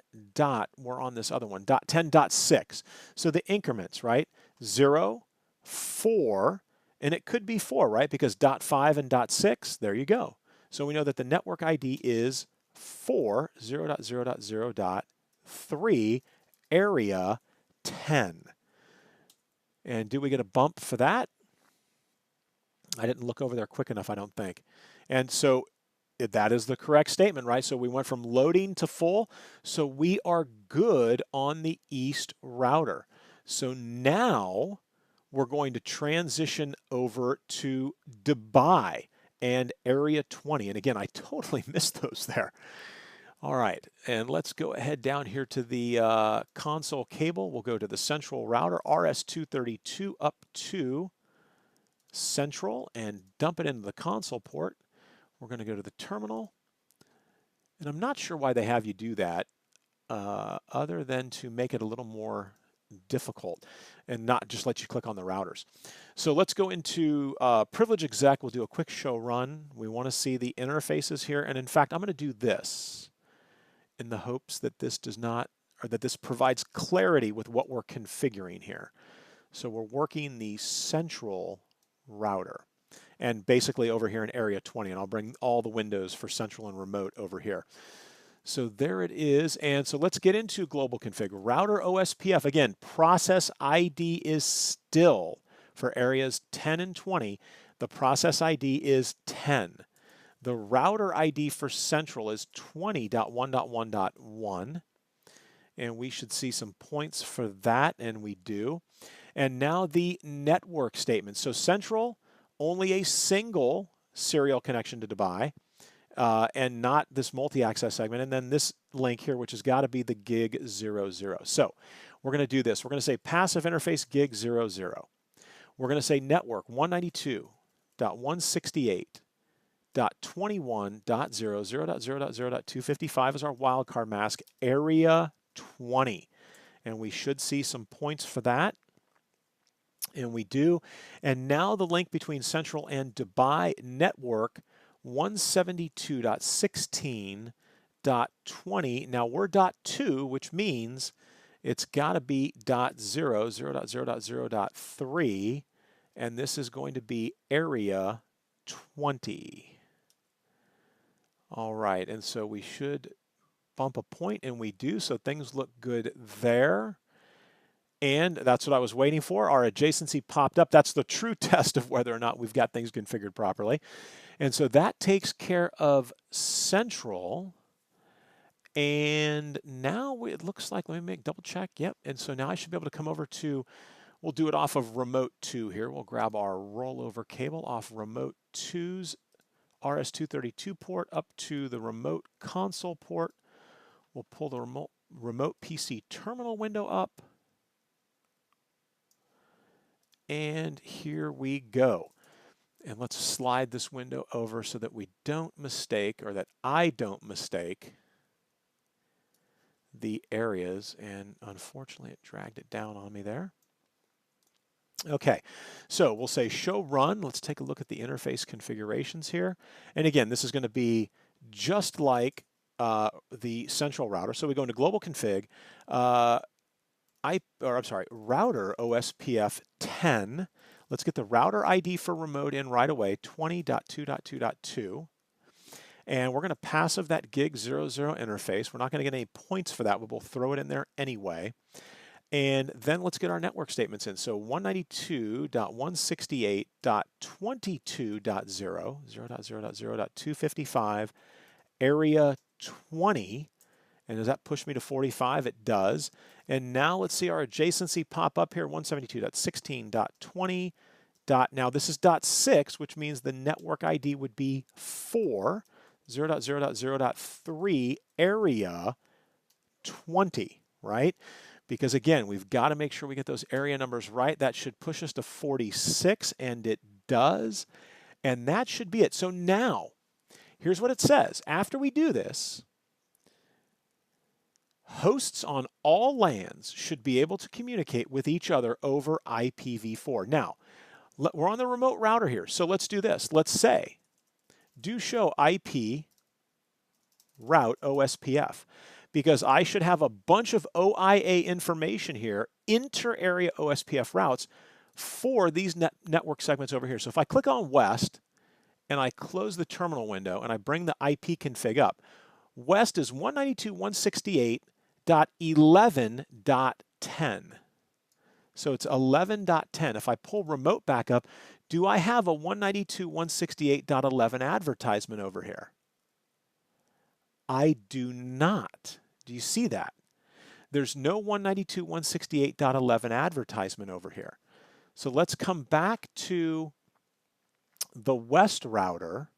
We're on this other one, .10.6. So the increments, right? 0, 4, and it could be 4, right? Because .5 and .6, there you go. So we know that the network ID is 4, 0.0.0.3, area 10. And do we get a bump for that? I didn't look over there quick enough, I don't think. And so that is the correct statement, right? So we went from loading to full. So we are good on the east router. So now we're going to transition over to Dubai and area 20. And again, I totally missed those there. All right, and let's go ahead down here to the console cable. We'll go to the central router, RS232 up to central, and dump it into the console port. We're going to go to the terminal. And I'm not sure why they have you do that, other than to make it a little more difficult and not just let you click on the routers. So let's go into privilege exec. We'll do a quick show run. We want to see the interfaces here. And in fact, I'm going to do this in the hopes that this does not, or that this provides clarity with what we're configuring here. So we're working the central router, and basically over here in area 20, and I'll bring all the windows for central and remote over here. So there it is, and so let's get into global config. Router OSPF, again, process ID is still For areas 10 and 20, the process ID is 10. The router ID for central is 20.1.1.1. And we should see some points for that, and we do. And now the network statement. So central, only a single serial connection to Dubai, and not this multi-access segment. And then this link here, which has got to be the gig 00. So we're going to do this. We're going to say passive interface gig 00. We're going to say network 192.168.21.0.0.0.255 is our wildcard mask, area 20. And we should see some points for that. And we do. And now the link between Central and Dubai network 172.16.20. Now we're .2, which means it's got to be .0, 0.0.0.3, and this is going to be area 20. All right, and so we should bump a point, and we do, so things look good there. And that's what I was waiting for. Our adjacency popped up. That's the true test of whether or not we've got things configured properly. And so that takes care of central. And now it looks like, let me make double check. Yep. And so now I should be able to come over to, we'll do it off of remote 2 here. We'll grab our rollover cable off remote 2's RS-232 port up to the remote console port. We'll pull the remote PC terminal window up. And here we go. And let's slide this window over so that we don't mistake, or that I don't mistake, the areas. And unfortunately, it dragged it down on me there. Okay, so we'll say show run. Let's take a look at the interface configurations here. And again, this is going to be just like the central router. So we go into global config, router OSPF 10. Let's get the router ID for remote in right away, 20.2.2.2. And we're going to passive that gig 00 interface. We're not going to get any points for that, but we'll throw it in there anyway. And then let's get our network statements in. So 192.168.22.0, 0.0.0.255, area 20. And does that push me to 45? It does. And now let's see our adjacency pop up here, 172.16.20. Now this is .6, which means the network ID would be 4, 0.0.0.3, area 20, right? Because again, we've got to make sure we get those area numbers right. That should push us to 46, and it does. And that should be it. So now, here's what it says. After we do this, hosts on all LANs should be able to communicate with each other over IPv4. Now, we're on the remote router here, so let's do this. Let's say, do show IP route OSPF, because I should have a bunch of OIA information here, inter-area OSPF routes for these network segments over here. So if I click on West and I close the terminal window and I bring the IP config up, West is 192.168.11.10. So it's 11.10. If I pull remote back up, do I have a 192.168.11 advertisement over here? I do not. Do you see that? There's no 192.168.11 advertisement over here. So let's come back to the West router.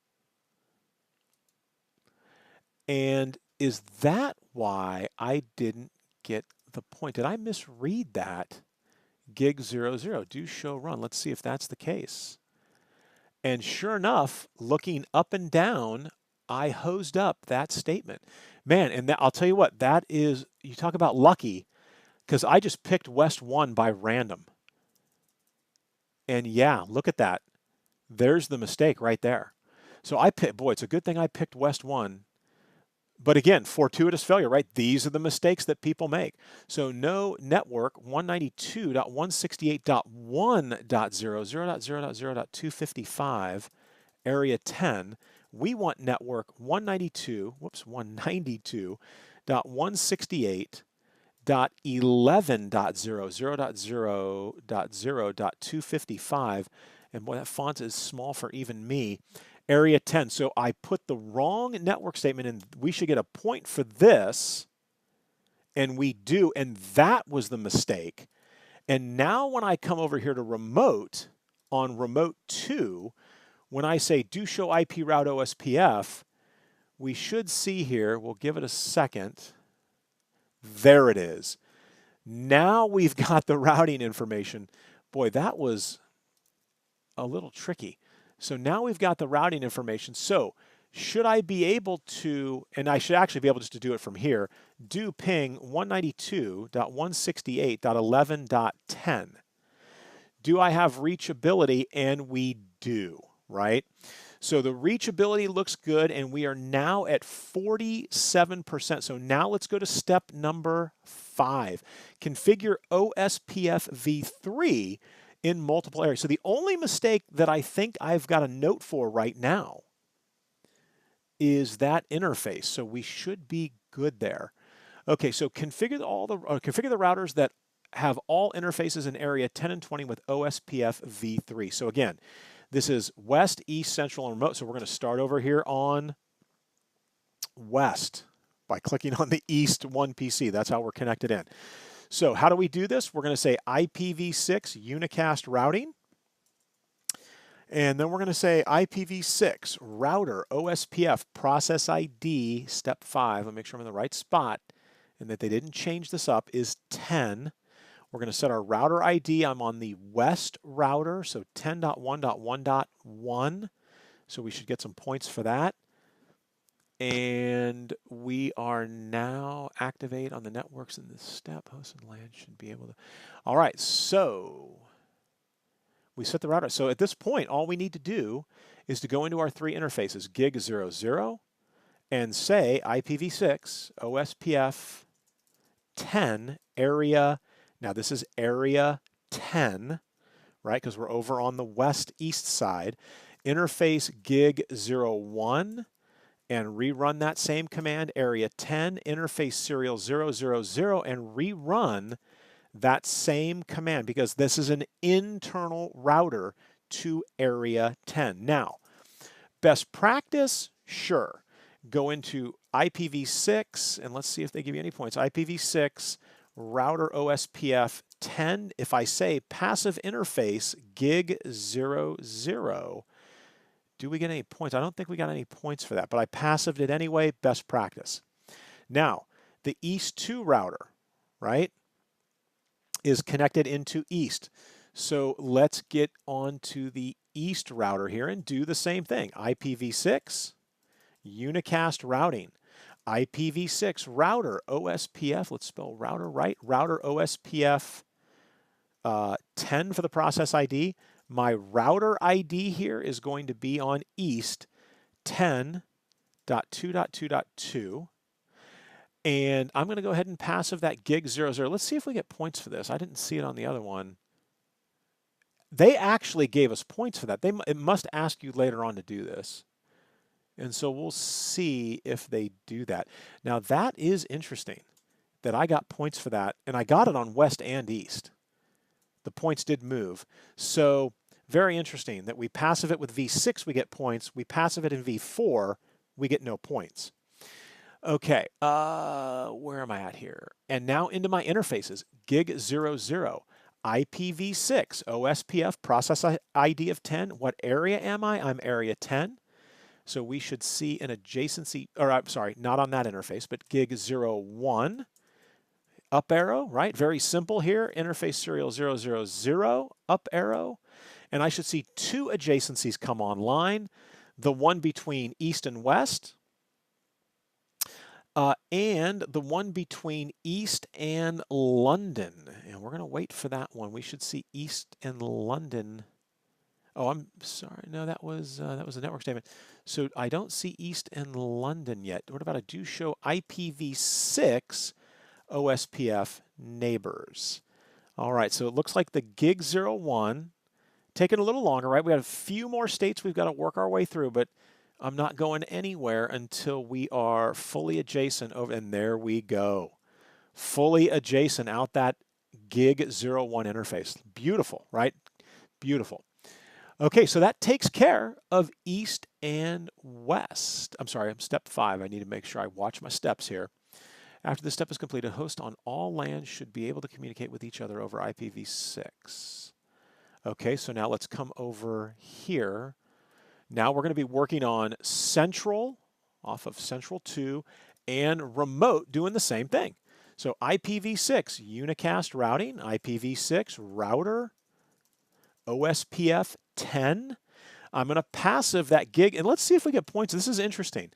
And is that why I didn't get the point? Did I misread that? Gig 00, do show run. Let's see if that's the case. And sure enough, looking up and down, I hosed up that statement. Man, and that, I'll tell you what, that is, you talk about lucky, because I just picked West 1 by random. And yeah, look at that. There's the mistake right there. So I picked, boy, it's a good thing I picked West 1. But again, fortuitous failure, right? These are the mistakes that people make. So no network 192.168.1.0.0.0.255, area 10. We want network 192.168.1.0.0.255, 0.11.0.0.0.255, and boy, that font is small for even me. Area 10. So I put the wrong network statement in. We should get a point for this, and we do, and that was the mistake. And now when I come over here to remote, on remote 2, when I say do show IP route OSPF, we should see here, we'll give it a second. There it is. Now we've got the routing information. Boy, that was a little tricky. So now we've got the routing information. So should I be able to, and I should actually be able just to do it from here, do ping 192.168.11.10. Do I have reachability? And we do, right? So the reachability looks good, and we are now at 47%. So now let's go to step number 5. Configure OSPF v3 in multiple areas. So the only mistake that I think I've got a note for right now is that interface. So we should be good there. Okay, so configure the routers that have all interfaces in area 10 and 20 with OSPF v3. So again, this is west, east, central, and remote. So we're going to start over here on west by clicking on the east 1 PC. That's how we're connected in. So how do we do this? We're going to say IPv6 unicast routing. And then we're going to say IPv6 router OSPF process ID step 5. Let me make sure I'm in the right spot and that they didn't change this up, is 10. We're going to set our router ID. I'm on the west router, so 10.1.1.1. So we should get some points for that. And we are now activate on the networks in this step. Host and LAN should be able to. All right, so we set the router. So at this point, all we need to do is to go into our 3 interfaces, gig 00, and say IPv6 OSPF 10 area. Now this is area 10, right? Because we're over on the west east side. Interface gig 01 and rerun that same command, area 10, interface serial 000, and rerun that same command because this is an internal router to area 10. Now, best practice, sure. Go into IPv6, and let's see if they give you any points. IPv6 router OSPF 10. If I say passive interface gig 00, do we get any points? I don't think we got any points for that, but I passived it anyway. Best practice. Now, the East 2 router, right, is connected into East. So let's get on to the East router here and do the same thing. IPv6 unicast routing. IPv6 router OSPF, let's spell router right, router OSPF 10 for the process ID. My router ID here is going to be on East 10.2.2.2. And I'm going to go ahead and passive that gig 00. Let's see if we get points for this. I didn't see it on the other one. They actually gave us points for that. It must ask you later on to do this. And so we'll see if they do that. Now that is interesting that I got points for that, and I got it on west and east. The points did move. So very interesting that we passive it with v6, we get points. We passive it in v4, we get no points. Okay, where am I at here? And now into my interfaces, gig 00, IPv6, OSPF, process ID of 10. What area am I? I'm area 10. So we should see an adjacency, or I'm sorry, not on that interface, but gig 01, up arrow, right? Very simple here, interface serial 000, up arrow. And I should see 2 adjacencies come online, the one between east and west, and the one between East and London. And we're going to wait for that one. We should see East and London. Oh, I'm sorry. No, that was a network statement. So I don't see East and London yet. What about I do show IPv6 OSPF neighbors? All right, so it looks like the gig 01 taking a little longer, right? We got a few more states we've got to work our way through, but I'm not going anywhere until we are fully adjacent over, and there we go. fully adjacent out that gig 01 interface. Beautiful, right? Beautiful. Okay, so that takes care of east and west. I'm sorry, I'm step 5. I need to make sure I watch my steps here. After this step is completed, hosts on all LANs should be able to communicate with each other over IPv6. Okay, so now let's come over here. Now we're going to be working on central, off of central 2, and remote doing the same thing. So IPv6 unicast routing, IPv6 router, OSPF 10. I'm going to passive that gig, and let's see if we get points. This is interesting.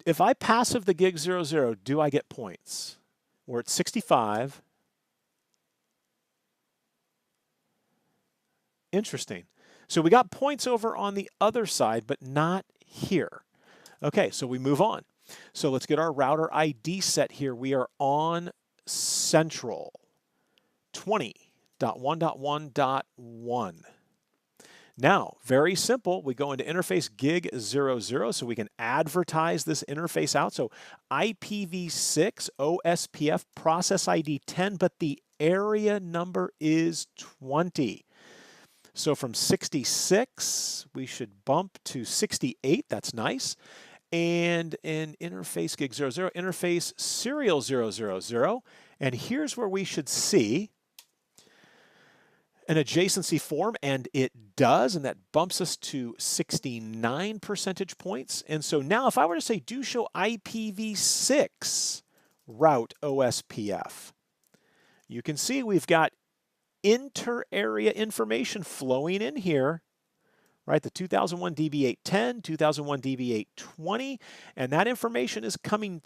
If I passive the gig 00, do I get points? We're at 65. Interesting. So we got points over on the other side, but not here. Okay, so we move on. So let's get our router ID set here. We are on central 20.1.1.1. Now, very simple. We go into interface gig 00 so we can advertise this interface out. So IPv6 OSPF process ID 10, but the area number is 20. So from 66, we should bump to 68. That's nice. And in interface gig 00, interface serial 000. And here's where we should see an adjacency form, and it does, and that bumps us to 69 percentage points. And so now if I were to say do show IPv6 route OSPF, you can see we've got inter-area information flowing in here, right? The 2001 DB810, 2001 DB820, and that information is coming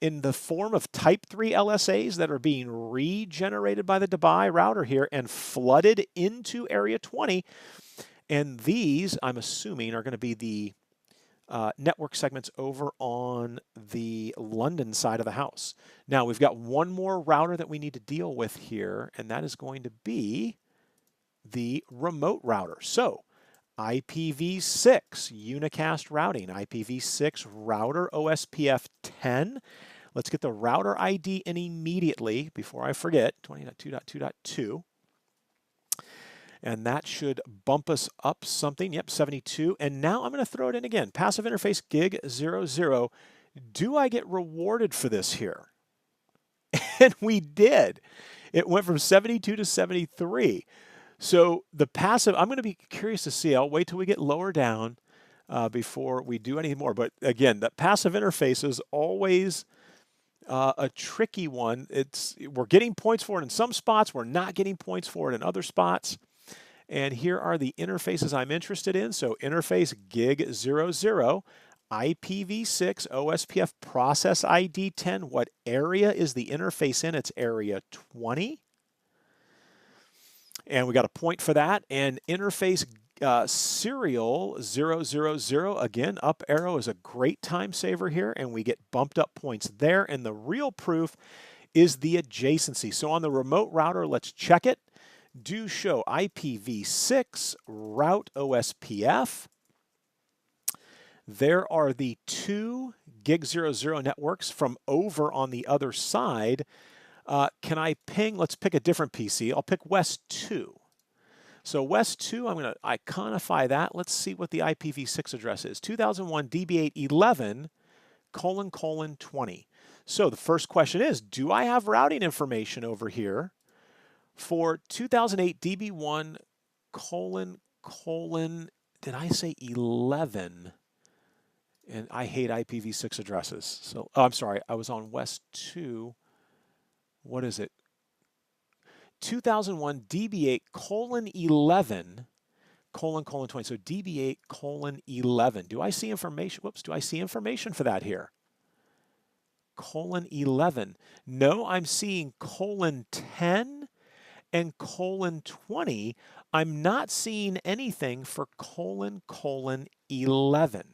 in the form of type 3 LSAs that are being regenerated by the Dubai router here and flooded into area 20. And these, I'm assuming, are going to be the network segments over on the London side of the house. Now, we've got one more router that we need to deal with here, and that is going to be the remote router. So IPv6 unicast routing, IPv6 router OSPF 10. Let's get the router ID in immediately before I forget, 20.2.2.2. And that should bump us up something. Yep, 72. And now I'm going to throw it in again. Passive interface gig 00. Do I get rewarded for this here? And we did. It went from 72 to 73. So the passive, I'm going to be curious to see. I'll wait till we get lower down before we do anything more. But again, that passive interface is always a tricky one. We're getting points for it in some spots. We're not getting points for it in other spots. And here are the interfaces I'm interested in. So interface gig 00, IPv6, OSPF process ID 10. What area is the interface in? It's area 20. And we got a point for that. And interface serial 000, again, up arrow is a great time saver here, and we get bumped up points there. And the real proof is the adjacency. So on the remote router, let's check it. Do show IPv6 route OSPF. There are the two gig 00 networks from over on the other side. Can I ping? Let's pick a different PC. I'll pick West 2. So West 2, I'm going to iconify that. Let's see what the IPv6 address is. 2001 DB811::20. So the first question is, do I have routing information over here for 2008 DB1::, did I say 11? And I hate IPv6 addresses. So, oh, I'm sorry, I was on West 2. What is it? 2001 DB8:11::20. So DB8:11. Do I see information? Whoops, do I see information for that here? :11. No, I'm seeing :10 and :20. I'm not seeing anything for :11.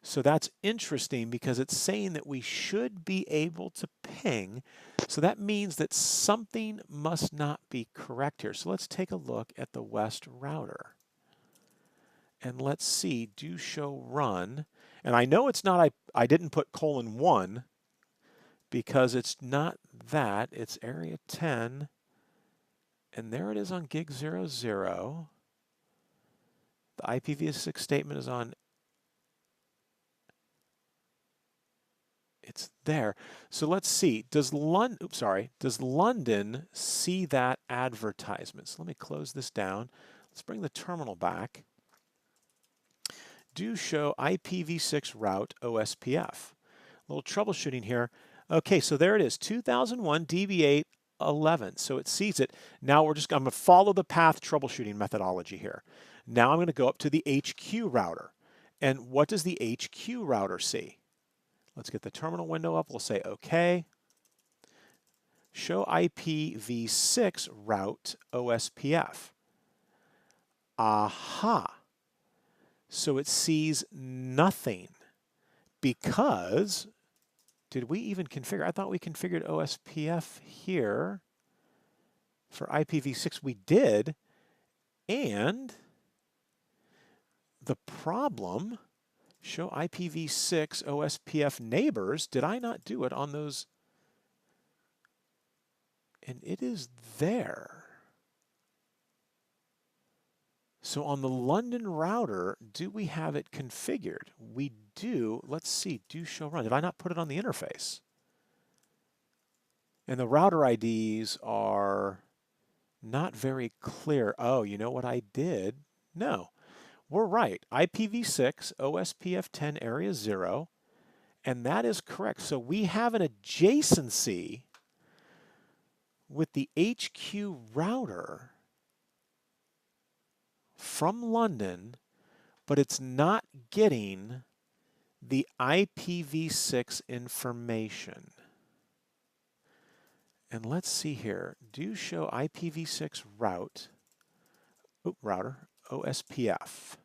So that's interesting because it's saying that we should be able to ping. So that means that something must not be correct here. So let's take a look at the West router. And let's see, do show run. And I know it's not, I didn't put :1 because it's not that, it's area 10, and there it is on gig 00. The IPv6 statement is on, it's there. So let's see, does London see that advertisement? So let me close this down. Let's bring the terminal back. Do show IPv6 route OSPF. A little troubleshooting here. Okay, so there it is, 2001 DB8 11. So it sees it. Now I'm going to follow the path troubleshooting methodology here. Now I'm going to go up to the HQ router. And what does the HQ router see? Let's get the terminal window up. We'll say OK. Show IPv6 route OSPF. Aha. So it sees nothing because, did we even configure? I thought we configured OSPF here for IPv6. We did. And the problem, show IPv6 OSPF neighbors, did I not do it on those? And it is there. So on the London router, do we have it configured? We do. Let's see, do show run. Did I not put it on the interface? And the router IDs are not very clear. Oh, you know what I did? No, we're right. IPv6 OSPF 10 area 0, and that is correct. So we have an adjacency with the HQ router from London, but it's not getting the IPv6 information. And let's see here. Do show IPv6 route, router, OSPF.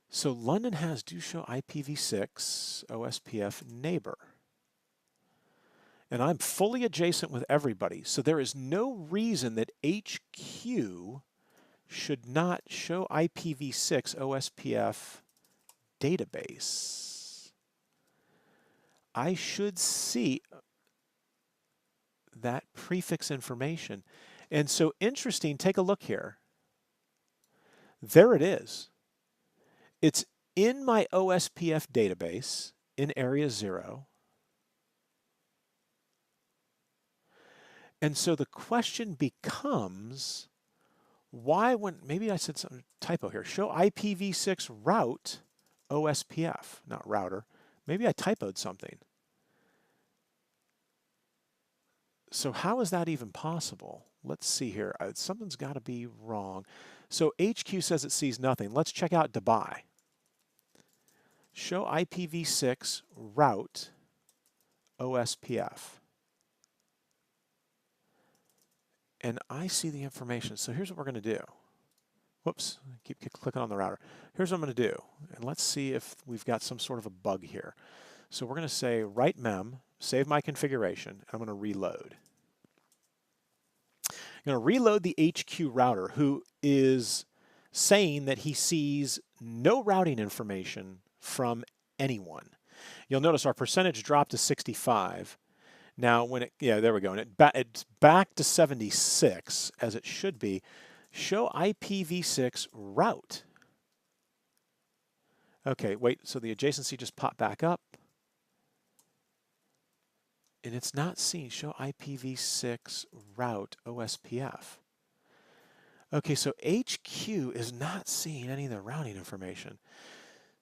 So London has do show IPv6 OSPF neighbor. And I'm fully adjacent with everybody. So there is no reason that HQ should not show IPv6 OSPF database. I should see that prefix information. And so interesting, take a look here. There it is. It's in my OSPF database in area 0. And so the question becomes, why when, maybe I said some typo here, show IPv6 route OSPF, not router. Maybe I typoed something. So how is that even possible? Let's see here. Something's got to be wrong. So HQ says it sees nothing. Let's check out Dubai. Show IPv6 route OSPF. And I see the information. So here's what we're going to do. Whoops, keep clicking on the router. Here's what I'm going to do. And let's see if we've got some sort of a bug here. So we're going to say write mem, save my configuration. I'm going to reload. I'm going to reload the HQ router, who is saying that he sees no routing information from anyone. You'll notice our percentage dropped to 65. Now, when it, yeah, there we go. And it's back to 76, as it should be. Show IPv6 route. Okay, wait, so the adjacency just popped back up. And it's not seen. Show IPv6 route OSPF. Okay, so HQ is not seeing any of the routing information.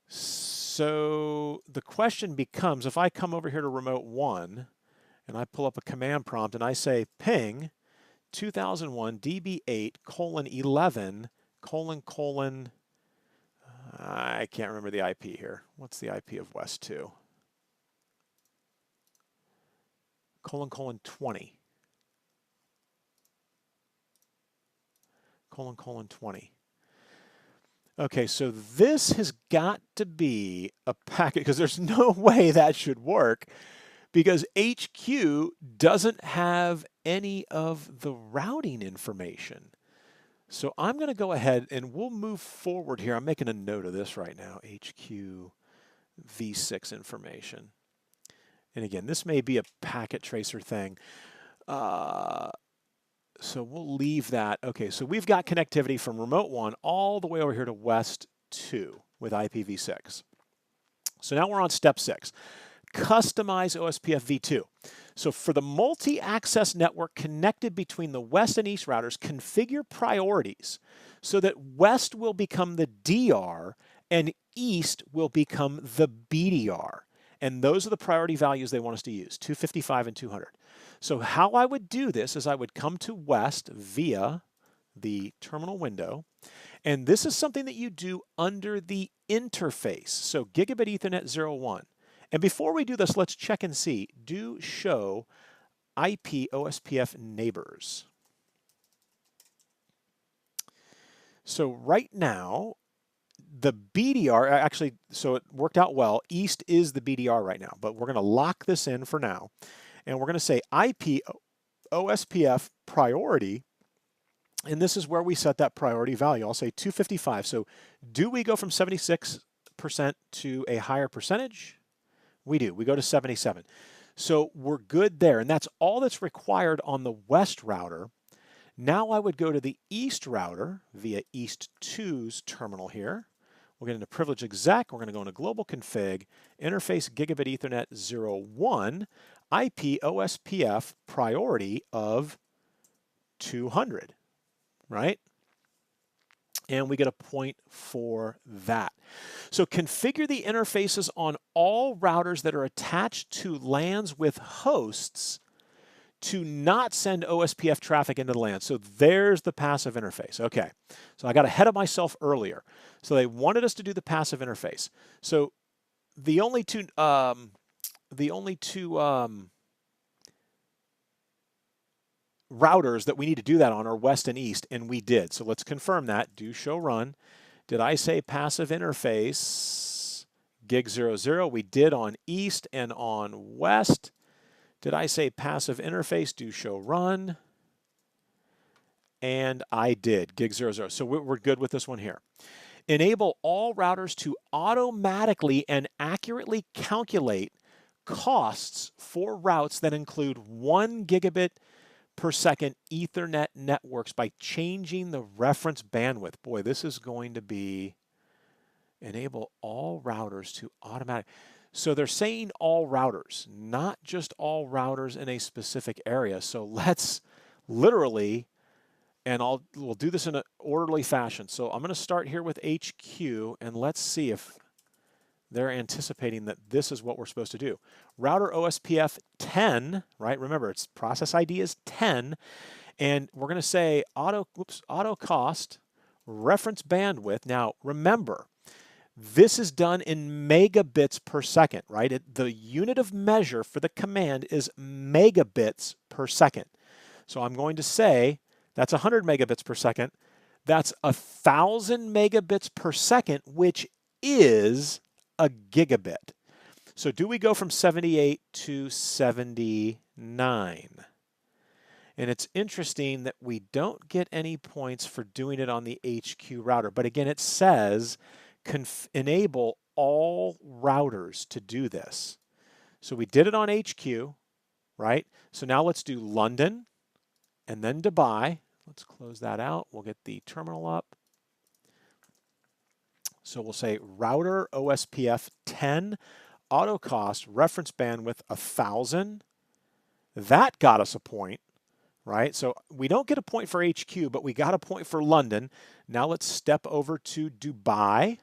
So the question becomes, if I come over here to remote 1, and I pull up a command prompt and I say ping 2001 DB8 :11 : I can't remember the IP here. What's the IP of West 2? :20. :20. Okay, so this has got to be a packet, because there's no way that should work, because HQ doesn't have any of the routing information. So I'm going to go ahead and we'll move forward here. I'm making a note of this right now. HQ V6 information. And again, this may be a packet tracer thing. So we'll leave that. Okay, so we've got connectivity from remote 1 all the way over here to West 2 with IPv6. So now we're on step 6. Customize OSPF v2. So for the multi-access network connected between the West and East routers, configure priorities so that West will become the DR and East will become the BDR. And those are the priority values they want us to use, 255 and 200. So how I would do this is I would come to West via the terminal window, and this is something that you do under the interface. So Gigabit Ethernet 01. And before we do this, let's check and see. Do show IP OSPF neighbors. So right now, the BDR, actually, so it worked out well. East is the BDR right now, but we're going to lock this in for now. And we're going to say IP OSPF priority. And this is where we set that priority value. I'll say 255. So do we go from 76% to a higher percentage? We do. We go to 77. So we're good there. And that's all that's required on the West router. Now I would go to the East router via East 2's terminal here. We'll get into privilege exec. We're going to go into global config, interface Gigabit Ethernet 01, IP OSPF priority of 200, right? And we get a point for that. So configure the interfaces on all routers that are attached to LANs with hosts to not send OSPF traffic into the LAN. So there's the passive interface. Okay, so I got ahead of myself earlier. So they wanted us to do the passive interface. So the only two routers that we need to do that on are West and East, and we did. So let's confirm that. Do show run. Did I say passive interface gig 00? We did on East and on West. Did I say passive interface do show run? And I did, gig 00. So we're good with this one here. Enable all routers to automatically and accurately calculate costs for routes that include 1 gigabit per second Ethernet networks by changing the reference bandwidth. Boy, this is going to be enable all routers to automatic. So they're saying all routers, not just all routers in a specific area. So let's literally, and we'll do this in an orderly fashion. So I'm going to start here with HQ, and let's see if they're anticipating that this is what we're supposed to do. Router OSPF 10, right? Remember, its process ID is 10, and we're going to say auto cost reference bandwidth. Now, remember, this is done in megabits per second, right? The unit of measure for the command is megabits per second. So I'm going to say that's 100 megabits per second. That's 1,000 megabits per second, which is a gigabit. So do we go from 78 to 79? And it's interesting that we don't get any points for doing it on the HQ router. But again, it says enable all routers to do this. So we did it on HQ, right? So now let's do London and then Dubai. Let's close that out. We'll get the terminal up. So we'll say router OSPF 10, auto cost, reference bandwidth 1,000. That got us a point, right? So we don't get a point for HQ, but we got a point for London. Now let's step over to Dubai.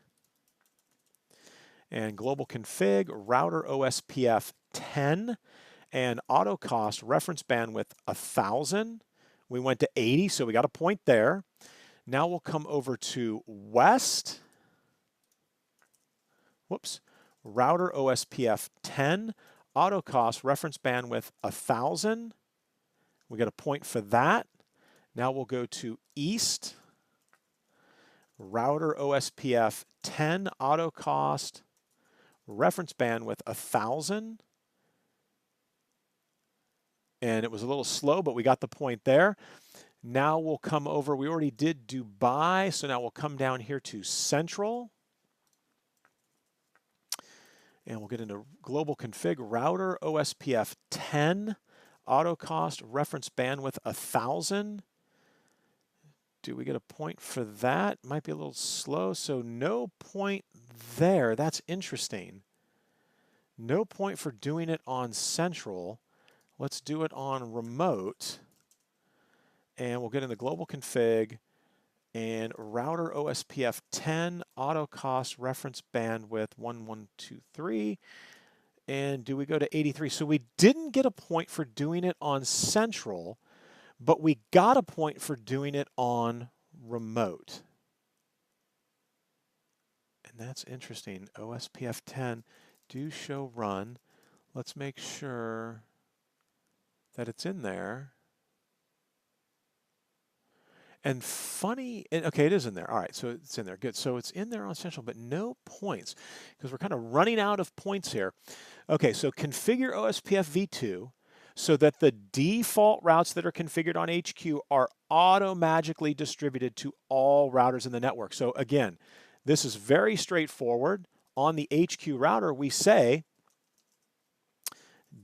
And global config, router OSPF 10, and auto cost, reference bandwidth 1,000. We went to 80, so we got a point there. Now we'll come over to West. Whoops. Router OSPF 10, auto cost, reference bandwidth 1,000. We got a point for that. Now we'll go to East. Router OSPF 10, auto cost, reference bandwidth 1,000. And it was a little slow, but we got the point there. Now we'll come over, we already did Dubai, so now we'll come down here to Central. And we'll get into global config, router OSPF 10, auto cost, reference bandwidth 1000. Do we get a point for that? Might be a little slow, so no point there. That's interesting. No point for doing it on central. Let's do it on remote. And we'll get into global config and router OSPF 10, auto cost, reference bandwidth 1123. And do we go to 83? So we didn't get a point for doing it on central, but we got a point for doing it on remote. And that's interesting. OSPF 10, do show run. Let's make sure that it's in there. And funny, okay, it is in there. All right, so it's in there. Good. So it's in there on central, but no points because we're kind of running out of points here. Okay, so configure OSPF v2 so that the default routes that are configured on HQ are auto-magically distributed to all routers in the network. So again, this is very straightforward. On the HQ router, we say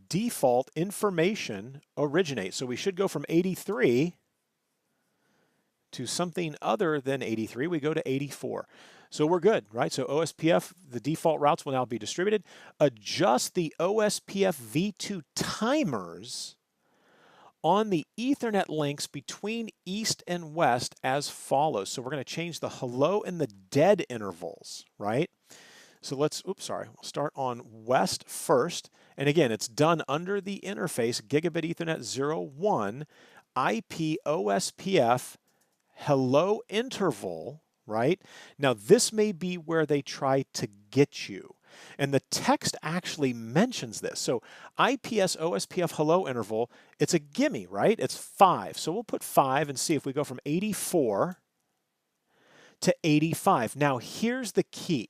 default information originate. So we should go from 83 to something other than 83, we go to 84. So we're good, right? So OSPF, the default routes will now be distributed. Adjust the OSPF v2 timers on the Ethernet links between east and west as follows. So we're going to change the hello and the dead intervals, right? So let's, we'll start on west first. And again, it's done under the interface gigabit Ethernet 01 IP OSPF hello interval, right? Now this may be where they try to get you. And the text actually mentions this. So IPS OSPF hello interval, it's a gimme, right? It's 5. So we'll put 5 and see if we go from 84 to 85. Now here's the key.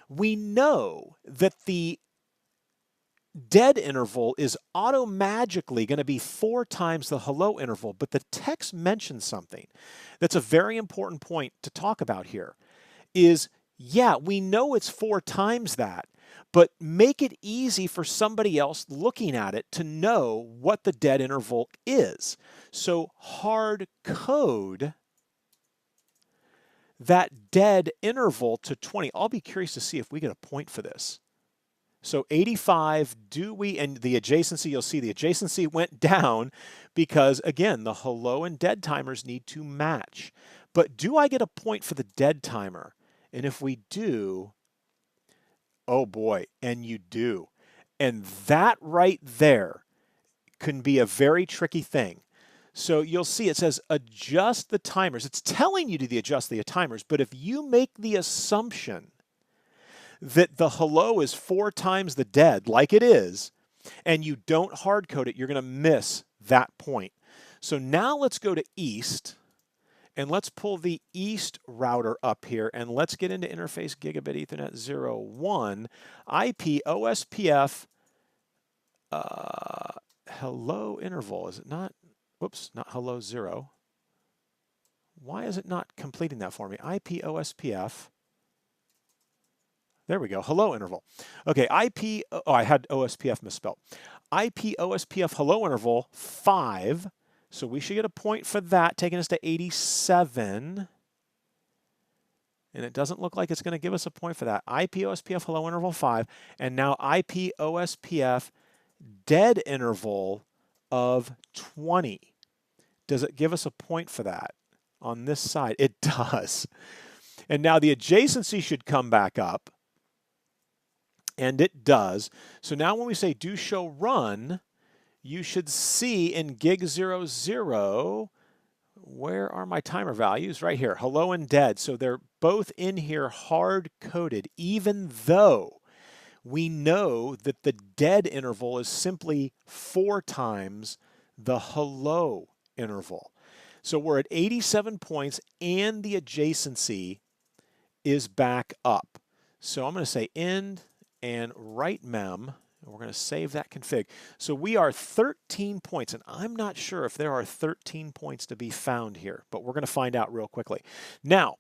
We know that the dead interval is auto-magically going to be 4 times the hello interval, but the text mentions something that's a very important point to talk about here is, yeah, we know it's 4 times that, but make it easy for somebody else looking at it to know what the dead interval is. So hard code that dead interval to 20. I'll be curious to see if we get a point for this. So 85, and the adjacency, you'll see the adjacency went down because, again, the hello and dead timers need to match. But do I get a point for the dead timer? And if we do, oh boy, and you do. And that right there can be a very tricky thing. So you'll see it says adjust the timers. It's telling you to adjust the timers, but if you make the assumption that the hello is 4 times the dead, like it is, and you don't hard code it, you're going to miss that point. So now let's go to east, and let's pull the east router up here, and let's get into interface gigabit Ethernet 01 IP OSPF hello interval. Is it not? Whoops, not hello 0. Why is it not completing that for me? IP OSPF. There we go, hello interval. Okay, I had OSPF misspelled. IP OSPF hello interval 5. So we should get a point for that, taking us to 87. And it doesn't look like it's going to give us a point for that. IP OSPF hello interval 5. And now IP OSPF dead interval of 20. Does it give us a point for that on this side? It does. And now the adjacency should come back up. And it does. So now when we say do show run, you should see in gig 00, where are my timer values? Right here, hello and dead. So they're both in here hard-coded, even though we know that the dead interval is simply 4 times the hello interval. So we're at 87 points and the adjacency is back up. So I'm going to say end and write mem, and we're going to save that config. So we are 13 points, and I'm not sure if there are 13 points to be found here, but we're going to find out real quickly. Now,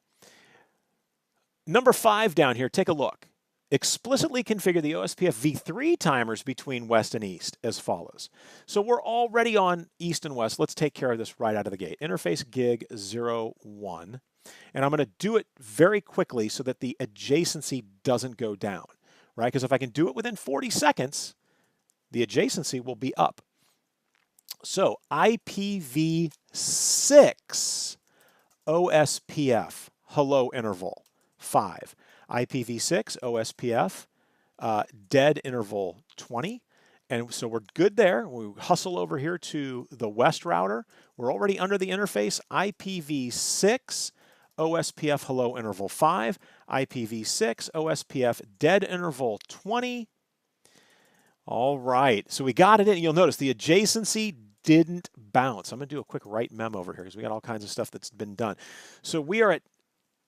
number 5 down here, take a look. explicitly configure the OSPF v3 timers between west and east as follows. So we're already on east and west. Let's take care of this right out of the gate. Interface gig 01. And I'm going to do it very quickly so that the adjacency doesn't go down, right? Because if I can do it within 40 seconds, the adjacency will be up. So IPv6 OSPF hello interval 5. IPv6 OSPF dead interval 20. And so we're good there. We hustle over here to the west router. We're already under the interface. IPv6 OSPF hello interval 5. IPv6 OSPF dead interval 20. All right, so we got it in. You'll notice the adjacency didn't bounce. I'm going to do a quick write memo over here because we got all kinds of stuff that's been done. So we are at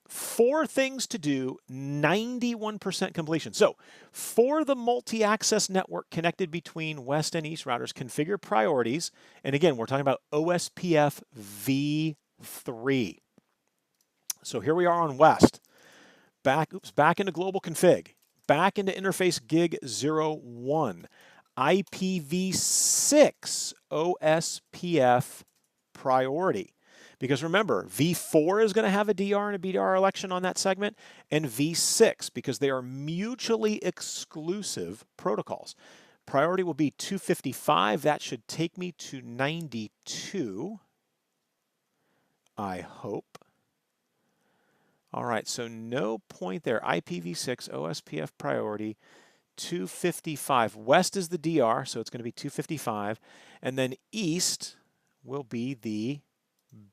4 things to do, 91% completion. So for the multi-access network connected between west and east routers, configure priorities. And again, we're talking about OSPF v3. So here we are on west. Back into global config. Back into interface gig 01. IPv6 OSPF priority. Because remember, v4 is going to have a DR and a BDR election on that segment, and v6, because they are mutually exclusive protocols. Priority will be 255. That should take me to 92, I hope. All right, so no point there. IPv6 OSPF priority 255. West is the DR, so it's going to be 255. And then east will be the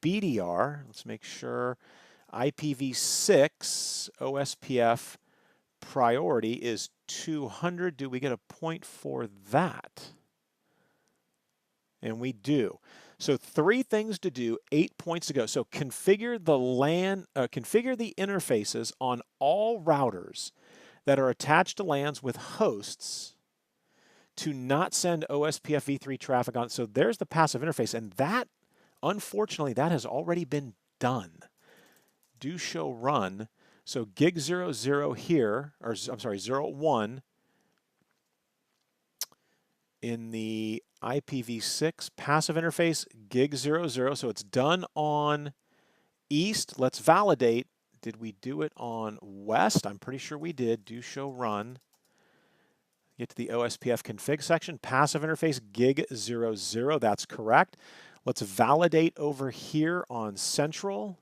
BDR. Let's make sure IPv6 OSPF priority is 200. Do we get a point for that? And we do. So 3 things to do, 8 points to go. So configure the LAN, configure the interfaces on all routers that are attached to LANs with hosts to not send OSPF v3 traffic on. So there's the passive interface, and that, unfortunately, that has already been done. Do show run. So gig 00 here, or I'm sorry, 01 in the IPv6 passive interface gig 00. So it's done on east. Let's validate. Did we do it on west? I'm pretty sure we did. Do show run. Get to the OSPF config section. Passive interface gig 00. That's correct. Let's validate over here on central.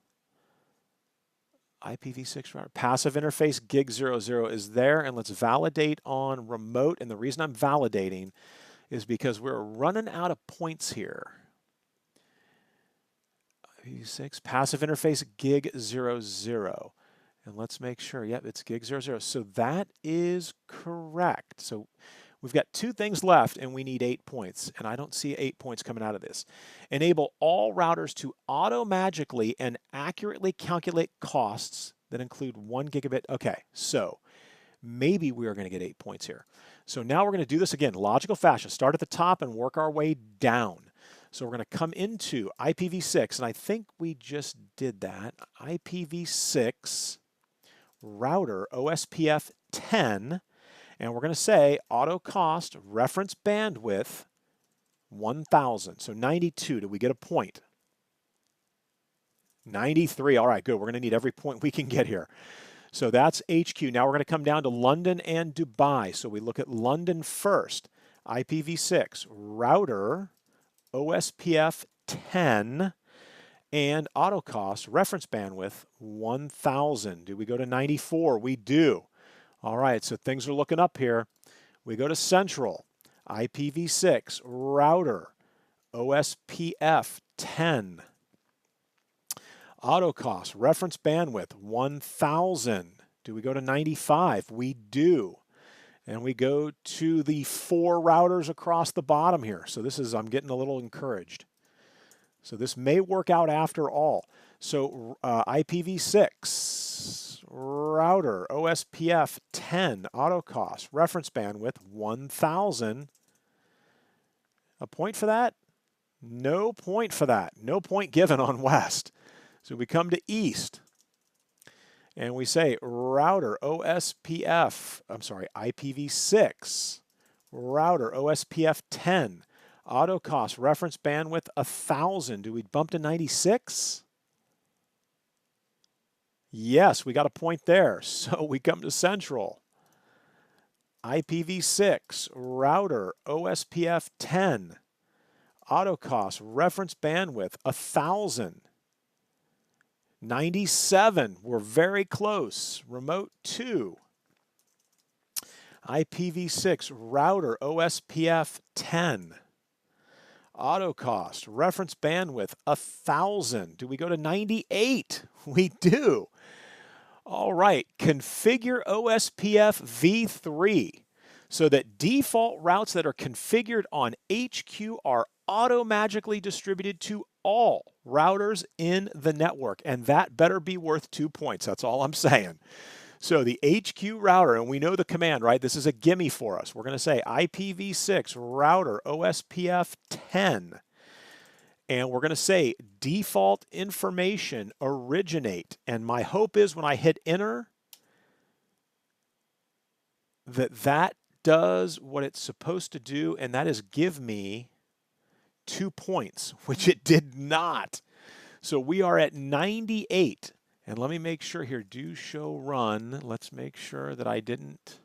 IPv6 router. Passive interface gig 00 is there. And let's validate on remote. And the reason I'm validating is because we're running out of points here. IPv6 passive interface gig 00. And let's make sure, yep, it's gig 00. So that is correct. So we've got 2 things left and we need 8 points. And I don't see 8 points coming out of this. Enable all routers to auto-magically and accurately calculate costs that include 1 gigabit. Okay, so maybe we are going to get 8 points here. So now we're going to do this again, logical fashion. Start at the top and work our way down. So we're going to come into IPv6, and I think we just did that. IPv6 router OSPF 10, and we're going to say auto cost reference bandwidth 1000. So 92. Did we get a point? 93. All right, good. We're going to need every point we can get here. So that's HQ. Now we're going to come down to London and Dubai. So we look at London first. IPv6 router OSPF 10 and auto cost reference bandwidth 1000. Do we go to 94? We do. All right, so things are looking up here. We go to central. IPv6 router OSPF 10. Auto cost, reference bandwidth, 1000. Do we go to 95? We do. And we go to the 4 routers across the bottom here. So this is, I'm getting a little encouraged. So this may work out after all. So IPv6, router, OSPF 10, auto cost, reference bandwidth, 1000. A point for that? No point for that. No point given on west. So we come to east. And we say router OSPF, IPv6, router OSPF 10, autocost reference bandwidth 1000. Do we bump to 96? Yes, we got a point there. So we come to central. IPv6, router OSPF 10, autocost reference bandwidth 1000. 97, we're very close. Remote 2. IPv6 router OSPF 10. Autocost reference bandwidth 1000. Do we go to 98? We do. All right, configure OSPF v3 so that default routes that are configured on HQ are automatically distributed to all routers in the network, and that better be worth 2 points. That's all I'm saying. So the HQ router, and we know the command, right? This is a gimme for us. We're going to say IPv6 router OSPF 10, and we're going to say default information originate. And my hope is when I hit enter that does what it's supposed to do, and that is give me 2 points, which it did not. So we are at 98. And let me make sure here, do show run. Let's make sure that I didn't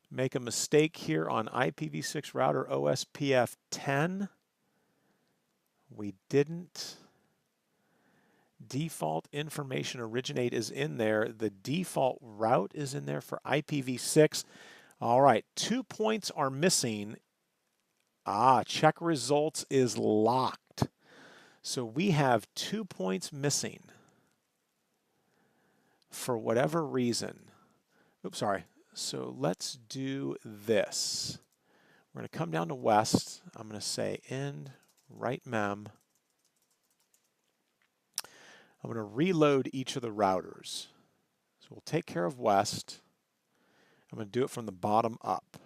make a mistake here on IPv6 router OSPF 10. We didn't. Default information originate is in there. The default route is in there for IPv6. All right, 2 points are missing. Check results is locked. So we have 2 points missing for whatever reason. Oops, sorry. So let's do this. We're going to come down to west. I'm going to say end right mem. I'm going to reload each of the routers. So we'll take care of west. I'm going to do it from the bottom up.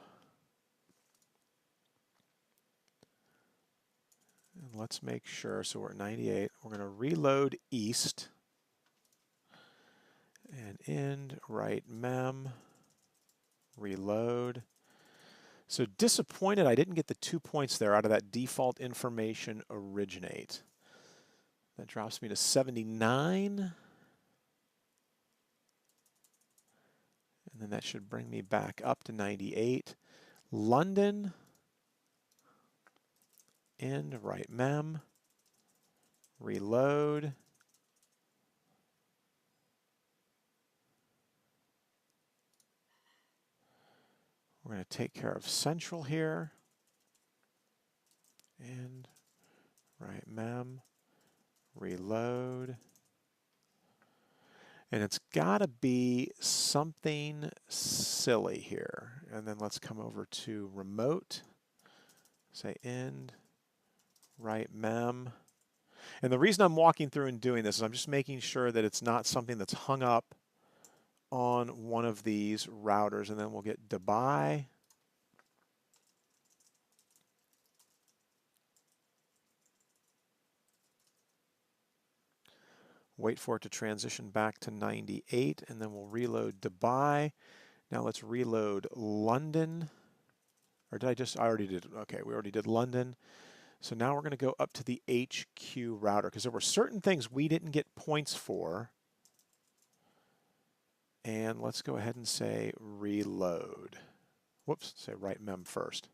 And let's make sure, so we're at 98. We're going to reload east. And end, right mem, reload. So disappointed I didn't get the 2 points there out of that default information originate. That drops me to 79. And then that should bring me back up to 98. London, end, right mem, reload. We're going to take care of central here. And right mem, reload. And it's got to be something silly here. And then let's come over to remote. Say end, right mem. And the reason I'm walking through and doing this is I'm just making sure that it's not something that's hung up on one of these routers. And then we'll get Dubai. Wait for it to transition back to 98, and then we'll reload Dubai. Now let's reload London. Or did I already did, okay, we already did London. So now we're going to go up to the HQ router, because there were certain things we didn't get points for. And let's go ahead and say reload. Whoops, say right mem first.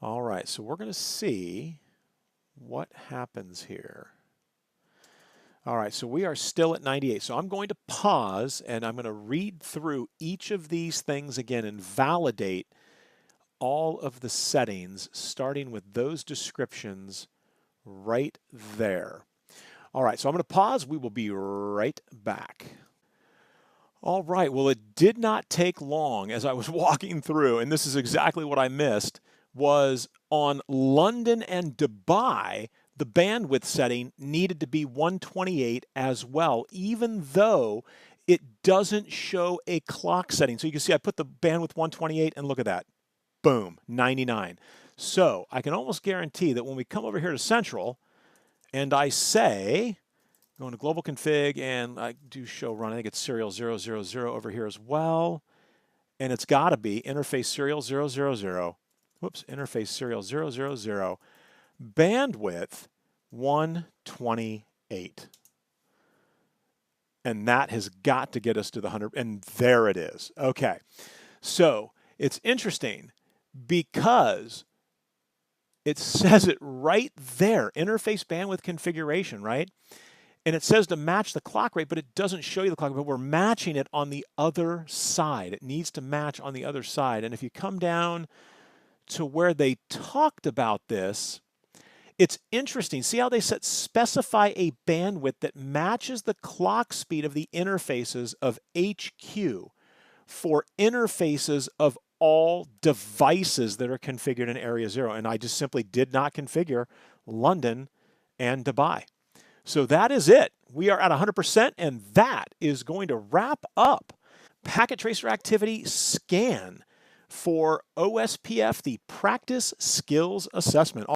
All right, so we're going to see what happens here. All right, so we are still at 98. So I'm going to pause and I'm going to read through each of these things again and validate all of the settings, starting with those descriptions right there. All right, so I'm going to pause. We will be right back. All right, well, it did not take long as I was walking through, and this is exactly what I missed, was on London and Dubai, the bandwidth setting needed to be 128 as well, even though it doesn't show a clock setting. So you can see I put the bandwidth 128 and look at that. Boom, 99. So I can almost guarantee that when we come over here to Central and I say, going to global config, and I do show run, I think it's serial 000 over here as well. And it's got to be interface serial 000, whoops, interface serial 000, bandwidth 128. And that has got to get us to the 100, and there it is. Okay, so it's interesting because it says it right there, interface bandwidth configuration, right? And it says to match the clock rate, but it doesn't show you the clock rate, but we're matching it on the other side. It needs to match on the other side. And if you come down to where they talked about this, it's interesting. See how they said specify a bandwidth that matches the clock speed of the interfaces of HQ for interfaces of all devices that are configured in Area 0. And I just simply did not configure London and Dubai. So that is it. We are at 100%, and that is going to wrap up Packet Tracer Activity ScaN for OSPF, the Practice Skills Assessment.